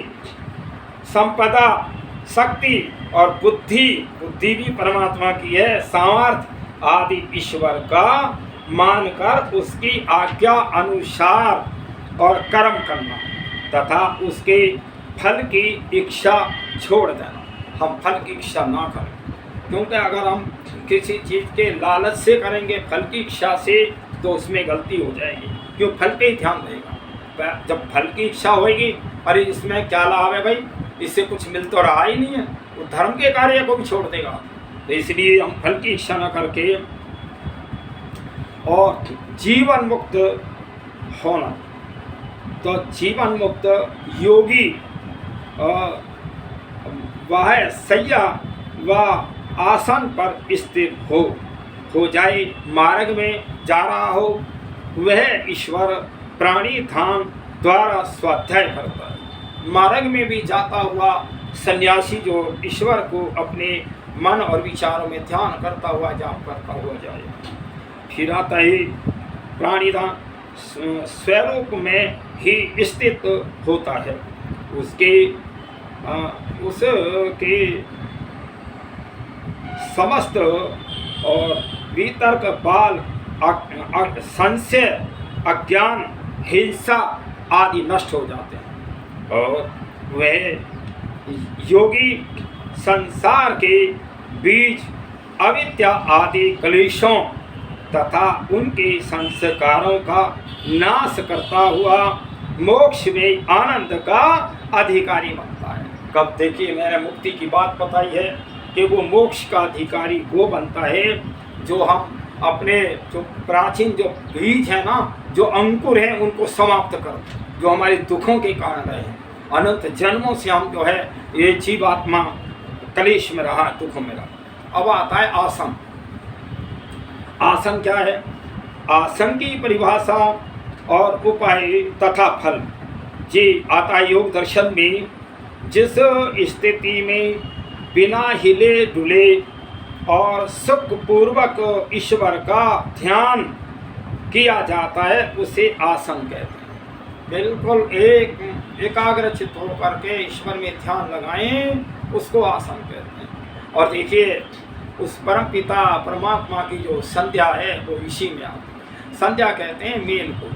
संपदा, शक्ति और बुद्धि, बुद्धि भी परमात्मा की है, सामर्थ्य आदि ईश्वर का मानकर उसकी आज्ञा अनुसार और कर्म करना, तथा उसके फल की इच्छा छोड़ देना। हम फल की इच्छा ना करें, क्योंकि अगर हम किसी चीज़ के लालच से करेंगे, फल की इच्छा से, तो उसमें गलती हो जाएगी। क्यों? फल पे ही ध्यान रहेगा। जब फल की इच्छा होगी, अरे इसमें क्या लाभ है भाई, इससे कुछ मिल तो रहा ही नहीं है, वो धर्म के कार्य को भी छोड़ देगा। तो इसलिए हम फल की इच्छा न करके और जीवन मुक्त होना। तो जीवन मुक्त योगी वह सैया व आसन पर स्थिर हो जाए, मार्ग में जा रहा हो, वह ईश्वर प्राणी धाम द्वारा स्वाध्याय करता है। मार्ग में भी जाता हुआ सन्यासी जो ईश्वर को अपने मन और विचारों में ध्यान करता हुआ जाप करता हुआ जाए। फिर आता है प्राणिधाम स्वरूप में ही स्थित होता है, उसके समस्त और वितर्क बाल संशय अज्ञान हिंसा आदि नष्ट हो जाते हैं और वह योगी संसार के बीच अविद्या आदि क्लेशों तथा उनके संस्कारों का नाश करता हुआ मोक्ष में आनंद का अधिकारी बनता है। कब देखिए मैंने मुक्ति की बात बताई है कि वो मोक्ष का अधिकारी वो बनता है जो हम अपने जो प्राचीन जो बीज है ना, जो अंकुर हैं उनको समाप्त कर, जो हमारे दुखों के कारण रहे हैं। अनंत जन्मों से हम जो है ये जीवात्मा कलेश में रहा, दुखों में रहा। अब आता है आसन। आसन क्या है? आसन की परिभाषा और उपाय तथा फल जी आता है योग दर्शन में। जिस स्थिति में बिना हिले डुले और सुखपूर्वक ईश्वर का ध्यान किया जाता है उसे आसन कहते हैं। बिल्कुल एकाग्रचित होकर के ईश्वर में ध्यान लगाएं, उसको आसन कहते हैं। और देखिए उस परम पिता परमात्मा की जो संध्या है वो इसी में आती है। संध्या कहते हैं मेल को,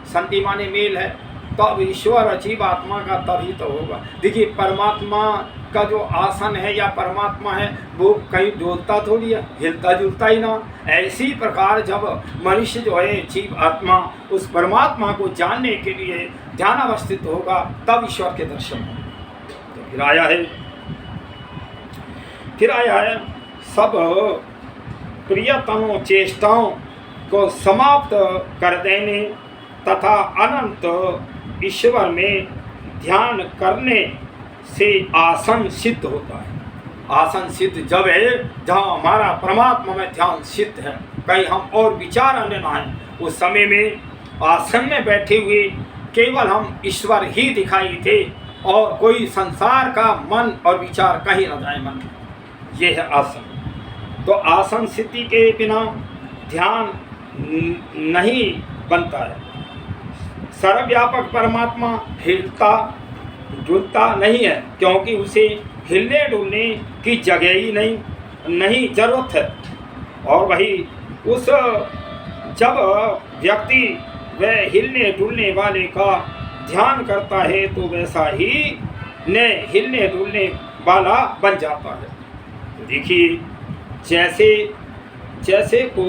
संधि माने मेल है, तो अब ईश्वर जीवात्मा का तभी तो होगा। देखिए परमात्मा का जो आसन है या परमात्मा है वो कहीं डोलता थोड़ी है, हिलता जुलता ही ना। ऐसी प्रकार जब मनुष्य जो है जीव आत्मा उस परमात्मा को जानने के लिए ध्यान अवस्थित होगा तब ईश्वर के दर्शन होंगे। तो फिर आया है सब प्रियतमों चेष्टाओं को समाप्त कर देने तथा अनंत ईश्वर में ध्यान करने से आसन सिद्ध होता है। आसन सिद्ध जब है जहाँ हमारा परमात्मा में ध्यान सिद्ध है, कहीं हम और विचार आने ना आए, उस समय में आसन में बैठे हुए केवल हम ईश्वर ही दिखाई दे और कोई संसार का मन और विचार कहीं न जाए मन में। ये है आसन। तो आसन स्थिति के बिना ध्यान नहीं बनता है। सर्वव्यापक परमात्मा हिलता डुलता नहीं है, क्योंकि उसे हिलने डुलने की जगह ही नहीं जरूरत है। और वही उस जब व्यक्ति वह हिलने डुलने वाले का ध्यान करता है तो वैसा ही न हिलने डुलने वाला बन जाता है। तो देखिए जैसे को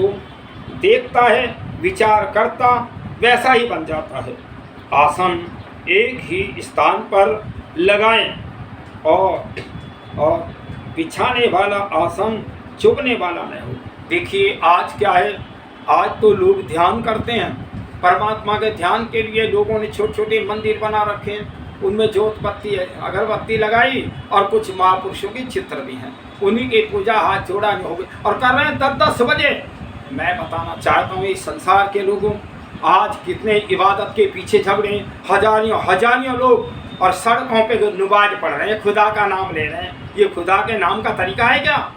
देखता है विचार करता वैसा ही बन जाता है। आसन एक ही स्थान पर लगाएं और बिछाने वाला आसन चुभने वाला न हो। देखिए आज क्या है, आज तो लोग ध्यान करते हैं, परमात्मा के ध्यान के लिए लोगों ने छोटे छोटे मंदिर बना रखे हैं, उनमें जोत बत्ती अगरबत्ती लगाई और कुछ महापुरुषों के चित्र भी हैं, उन्हीं की पूजा हाथ जोड़ा में हो गई और कर रहे हैं 10-10 बजे। मैं बताना चाहता हूँ इस संसार के लोगों आज कितने इबादत के पीछे झगड़े, हजारियों लोग और सड़कों पे नमाज पढ़ रहे हैं, खुदा का नाम ले रहे हैं। ये खुदा के नाम का तरीका है क्या?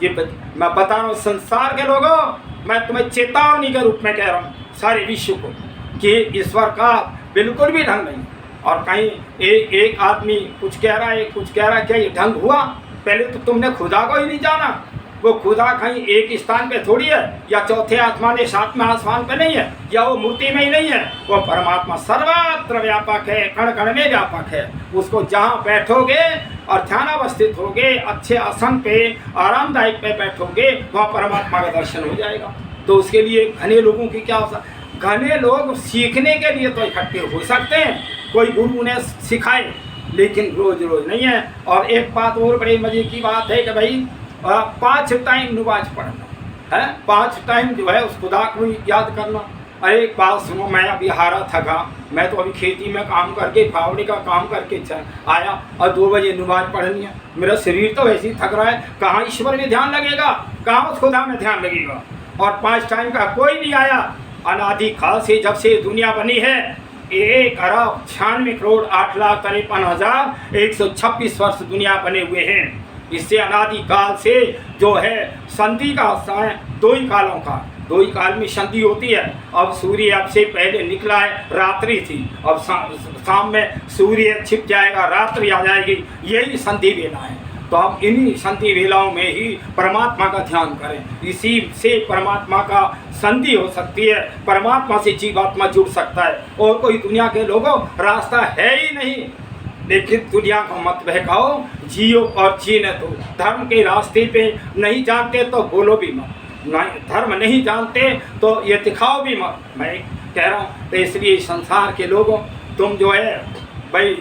ये मैं बता रहा हूँ संसार के लोगों, मैं तुम्हें चेतावनी के रूप में कह रहा हूँ सारे विश्व को कि ईश्वर का बिल्कुल भी ढंग नहीं। और कहीं एक आदमी कुछ कह रहा है क्या ये ढंग हुआ? पहले तो तुमने खुदा को ही नहीं जाना। वो खुदा कहीं एक स्थान पे थोड़ी है, या चौथे आसमान या सातवें आसमान पे नहीं है, या वो मूर्ति में ही नहीं है। वो परमात्मा सर्वत्र व्यापक है, कण कण में व्यापक है। उसको जहाँ बैठोगे और ध्यान अवस्थित होगे, अच्छे आसन पे आरामदायक पे बैठोगे, वहाँ परमात्मा का दर्शन हो जाएगा। तो उसके लिए घने लोगों की क्या आवश्यकता? घने लोग सीखने के लिए तो इकट्ठे हो सकते हैं, कोई गुरु उन्हें सिखाए, लेकिन रोज रोज नहीं है। और एक बात और बड़ी मजे की बात है कि भाई 5 टाइम नमाज पढ़ना है, 5 टाइम जो है उस खुदा को याद करना। अरे एक बात सुनो, मैं अभी हारा थका, मैं तो अभी खेती में काम करके फावड़े का काम करके आया और 2 बजे नमाज पढ़नी है। मेरा शरीर तो वैसे ही थक रहा है, कहाँ ईश्वर में ध्यान लगेगा, कहाँ उस खुदा में ध्यान लगेगा। और 5 टाइम का कोई नहीं आया। अनादि काल से जब से दुनिया बनी है 1,96,08,53,126 वर्ष दुनिया बने हुए हैं। इससे अनादि काल से जो है संधि का समय 2 ही कालों का, 2 ही काल में संधि होती है। अब सूर्य अब से पहले निकला है, रात्रि थी, अब शाम में सूर्य छिप जाएगा, रात्रि आ जाएगी, यही संधि वेला है। तो हम इन्हीं संधि वेलाओं में ही परमात्मा का ध्यान करें, इसी से परमात्मा का संधि हो सकती है, परमात्मा से जीवात्मा जुड़ सकता है। और कोई दुनिया के लोगों रास्ता है ही नहीं। लेकिन दुनिया को मत बहकाओ, जियो और जीने दो। धर्म के रास्ते पे नहीं जानते तो बोलो भी मत, नहीं धर्म नहीं जानते तो ये दिखाओ भी मत। मैं कह रहा हूँ तो इसलिए संसार के लोगों, तुम जो है भाई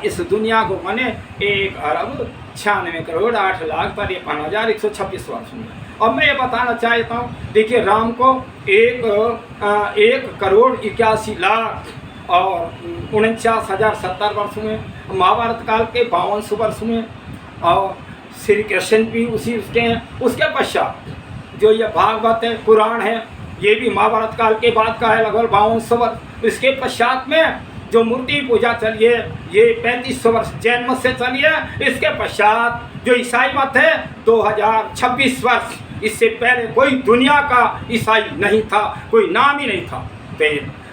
इस दुनिया को माने 1,96,08,53,126 वर्ष में। अब मैं ये बताना चाहता हूँ, देखिए राम को 1,81,81,00,000 और 49,070 वर्ष में, महाभारत काल के 52 वर्ष में, और श्री कृष्ण भी उसी उसके हैं। उसके पश्चात जो ये भागवत है, पुराण है, ये भी महाभारत काल के बाद का है, लगभग 52 वर्ष। इसके पश्चात में जो मूर्ति पूजा चली है ये 3500 वर्ष जैन मत से चली है। इसके पश्चात जो ईसाई मत है 2026 वर्ष। इससे पहले कोई दुनिया का ईसाई नहीं था, कोई नाम ही नहीं था।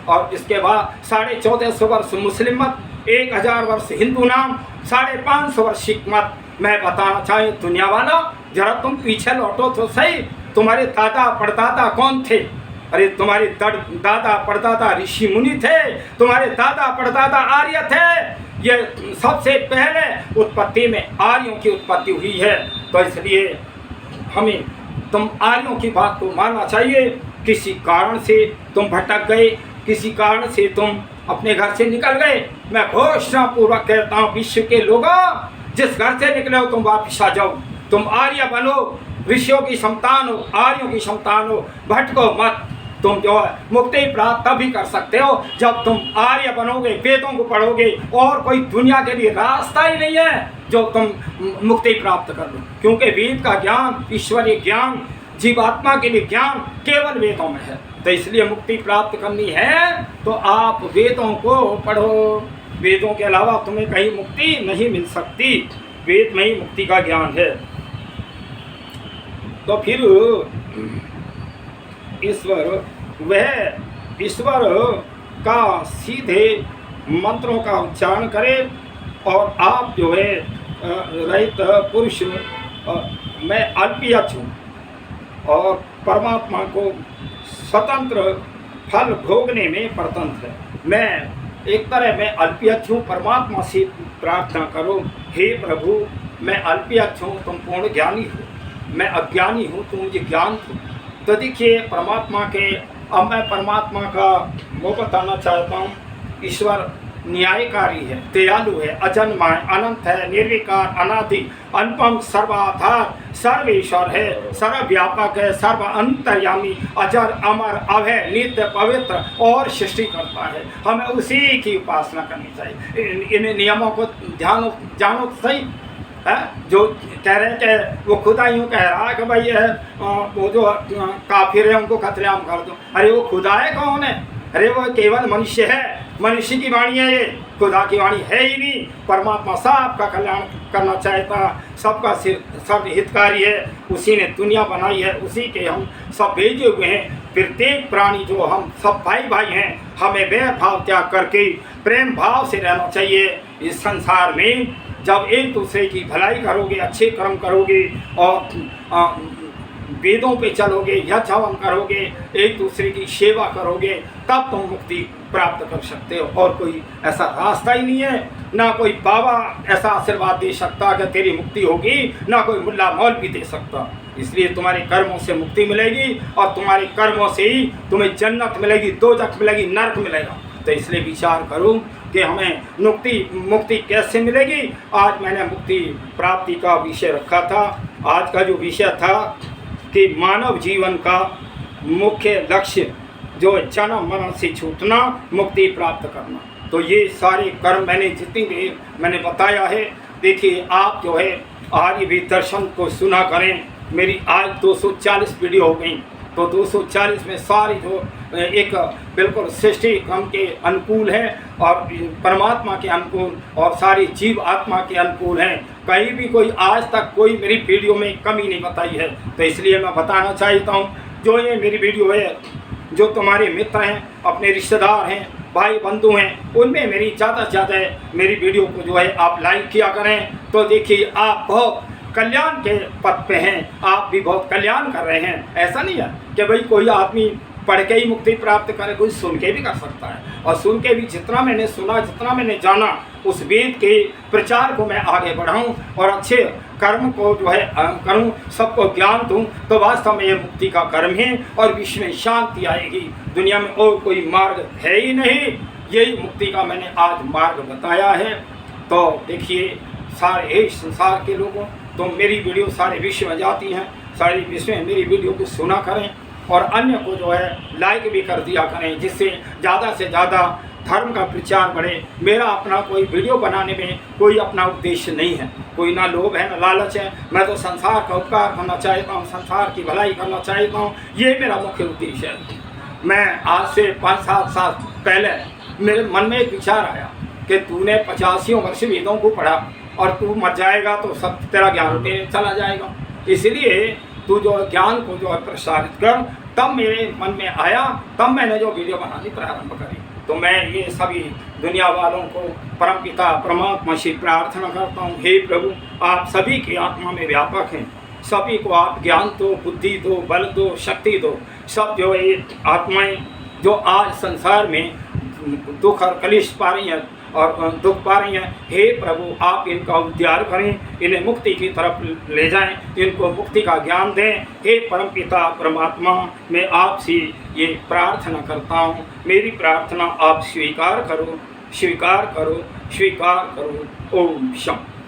और इसके बाद 1450 वर्ष मुस्लिम मत, 1000 वर्ष हिंदू नाम, 550 वर्ष सिख मत। मैं बताना चाहे दुनिया वाला, जरा तुम पीछे लौटो तो सही, तुम्हारे दादा परदादा कौन थे? अरे तुम्हारे दादा परदादा ऋषि मुनि थे, तुम्हारे दादा परदादा आर्य थे। ये सबसे पहले उत्पत्ति में आर्यों की उत्पत्ति हुई है। तो इसलिए हमें तुम आर्यों की बात को मानना चाहिए। किसी कारण से तुम भटक गए, किसी कारण से तुम अपने घर से निकल गए, मैं घोषणा पूर्वक कहता हूँ विश्व के लोगों, जिस घर से निकले हो तुम वापिस आ जाओ। तुम आर्य बनो, ऋषियों की संतान हो, आर्यों की संतान हो, भटको मत। तुम जो है मुक्ति प्राप्त तभी कर सकते हो जब तुम आर्य बनोगे, वेदों को पढ़ोगे, और कोई दुनिया के लिए रास्ता ही नहीं है जो तुम मुक्ति प्राप्त कर लो। क्योंकि वेद का ज्ञान, ईश्वरीय ज्ञान, जीवात्मा के लिए ज्ञान केवल वेदों में है। तो इसलिए मुक्ति प्राप्त करनी है तो आप वेदों को पढ़ो। वेदों के अलावा तुम्हें कहीं मुक्ति नहीं मिल सकती, वेद में ही मुक्ति का ज्ञान है। तो फिर ईश्वर का सीधे मंत्रों का उच्चारण करें, और आप जो है रहित पुरुष, मैं अल्पीयच हूँ और परमात्मा को स्वतंत्र फल भोगने में परतंत्र है। मैं एक तरह मैं अल्पीयच हूँ, परमात्मा से प्रार्थना करो, हे प्रभु मैं अल्पीयच हूँ, तुम पूर्ण ज्ञानी हो, मैं अज्ञानी हूँ, तुम मुझे ज्ञान दो। तो देखिए परमात्मा के, अब मैं परमात्मा का वो बताना चाहता हूँ। ईश्वर न्यायकारी है, दयालु है, अजन्मा है, अनंत है, निर्विकार, अनादि, अनुपम, सर्वाधार, सर्वेश्वर है, सर्वव्यापक है, सर्व अंतर्यामी, अजर, अमर, अभय, नित्य, पवित्र और सृष्टि करता है। हमें उसी की उपासना करनी चाहिए। इन नियमों को जानो तो सही है। जो कह रहे हैं कि वो खुदा यूँ कह रहा है कि भाई वो जो काफिर है उनको कत्लेआम कर दो। अरे वो खुदा है कौन है? अरे वो केवल मनुष्य है, मनुष्य की वाणी है, ये खुदा की वाणी है ही नहीं। परमात्मा सबका कल्याण करना चाहता, सबका सब हितकारी है, उसी ने दुनिया बनाई है, उसी के हम सब भेजे हुए हैं। प्रत्येक प्राणी जो हम सब भाई भाई हैं, हमें वैर भाव त्याग करके प्रेम भाव से रहना चाहिए इस संसार में। जब एक दूसरे की भलाई करोगे, अच्छे कर्म करोगे और वेदों पे चलोगे, यज्ञ हवन करोगे, एक दूसरे की सेवा करोगे, तब तुम मुक्ति प्राप्त कर सकते हो। और कोई ऐसा रास्ता ही नहीं है, ना कोई बाबा ऐसा आशीर्वाद दे सकता कि तेरी मुक्ति होगी, ना कोई मुल्ला मौलवी दे सकता। इसलिए तुम्हारे कर्मों से मुक्ति मिलेगी, और तुम्हारे कर्मों से ही तुम्हें जन्नत मिलेगी, दोजख मिलेगी, नरक मिलेगा। तो इसलिए विचार करूं कि हमें मुक्ति कैसे मिलेगी। आज मैंने मुक्ति प्राप्ति का विषय रखा था। आज का जो विषय था कि मानव जीवन का मुख्य लक्ष्य जो जन्म मरण से छूटना, मुक्ति प्राप्त करना। तो ये सारे कर्म मैंने जितनी देर मैंने बताया है, देखिए आप जो है आज भी दर्शन को सुना करें। मेरी आज 240 वीडियो हो गई, तो 240 में सारी जो एक बिल्कुल सृष्टि क्रम के अनुकूल है और परमात्मा के अनुकूल और सारी जीव आत्मा के अनुकूल हैं। कहीं भी कोई आज तक कोई मेरी वीडियो में कमी नहीं बताई है। तो इसलिए मैं बताना चाहता हूँ, जो ये मेरी वीडियो है, जो तुम्हारे मित्र हैं, अपने रिश्तेदार हैं, भाई बंधु हैं, उनमें मेरी ज़्यादा से ज़्यादा मेरी वीडियो को जो है आप लाइक किया करें। तो देखिए आप बहुत कल्याण के पथ पे हैं, आप भी बहुत कल्याण कर रहे हैं। ऐसा नहीं है कि भाई कोई आदमी पढ़ के ही मुक्ति प्राप्त करे, कोई सुन के भी कर सकता है। और सुन के भी जितना मैंने सुना, जितना मैंने जाना, उस वेद के प्रचार को मैं आगे बढ़ाऊं और अच्छे कर्म को जो है करूं, सबको ज्ञान दूं, तो वास्तव में ये मुक्ति का कर्म है और विश्व में शांति आएगी। दुनिया में और कोई मार्ग है ही नहीं, यही मुक्ति का मैंने आज मार्ग बताया है। तो देखिए सारे संसार के लोगों, तो मेरी वीडियो सारे विश्व में जाती हैं, सारी विश्व में मेरी वीडियो को सुना करें और अन्य को जो है लाइक भी कर दिया करें, जिससे ज़्यादा से ज़्यादा धर्म का प्रचार बढ़े। मेरा अपना कोई वीडियो बनाने में कोई अपना उद्देश्य नहीं है, कोई ना लोभ है ना लालच है। मैं तो संसार का उपकार करना चाहता हूँ, संसार की भलाई करना चाहता हूँ, ये मेरा मुख्य उद्देश्य है। मैं आज से 5-7 साल पहले मेरे मन में एक विचार आया कि तूने 85 वर्ष वेदों को पढ़ा और तू मर जाएगा तो सब तेरा ज्ञान चला जाएगा, इसलिए तू जो ज्ञान को जो है प्रसारित कर। तब मेरे मन में आया, तब मैंने जो वीडियो बनानी प्रारंभ करी। तो मैं ये सभी दुनिया वालों को परमपिता परमात्मा से प्रार्थना करता हूँ, हे प्रभु आप सभी की आत्मा में व्यापक हैं, सभी को आप ज्ञान दो, बुद्धि दो, बल दो, शक्ति दो। सब जो ये आत्माएं जो आज संसार में दुख और कलेश पा रही हैं और दुख पा रही हैं, हे प्रभु आप इनका उद्धार करें, इन्हें मुक्ति की तरफ ले जाएं, इनको मुक्ति का ज्ञान दें। हे परमपिता परमात्मा, मैं आपसे ये प्रार्थना करता हूँ, मेरी प्रार्थना आप स्वीकार करो, स्वीकार करो, स्वीकार करो। ओम शांति।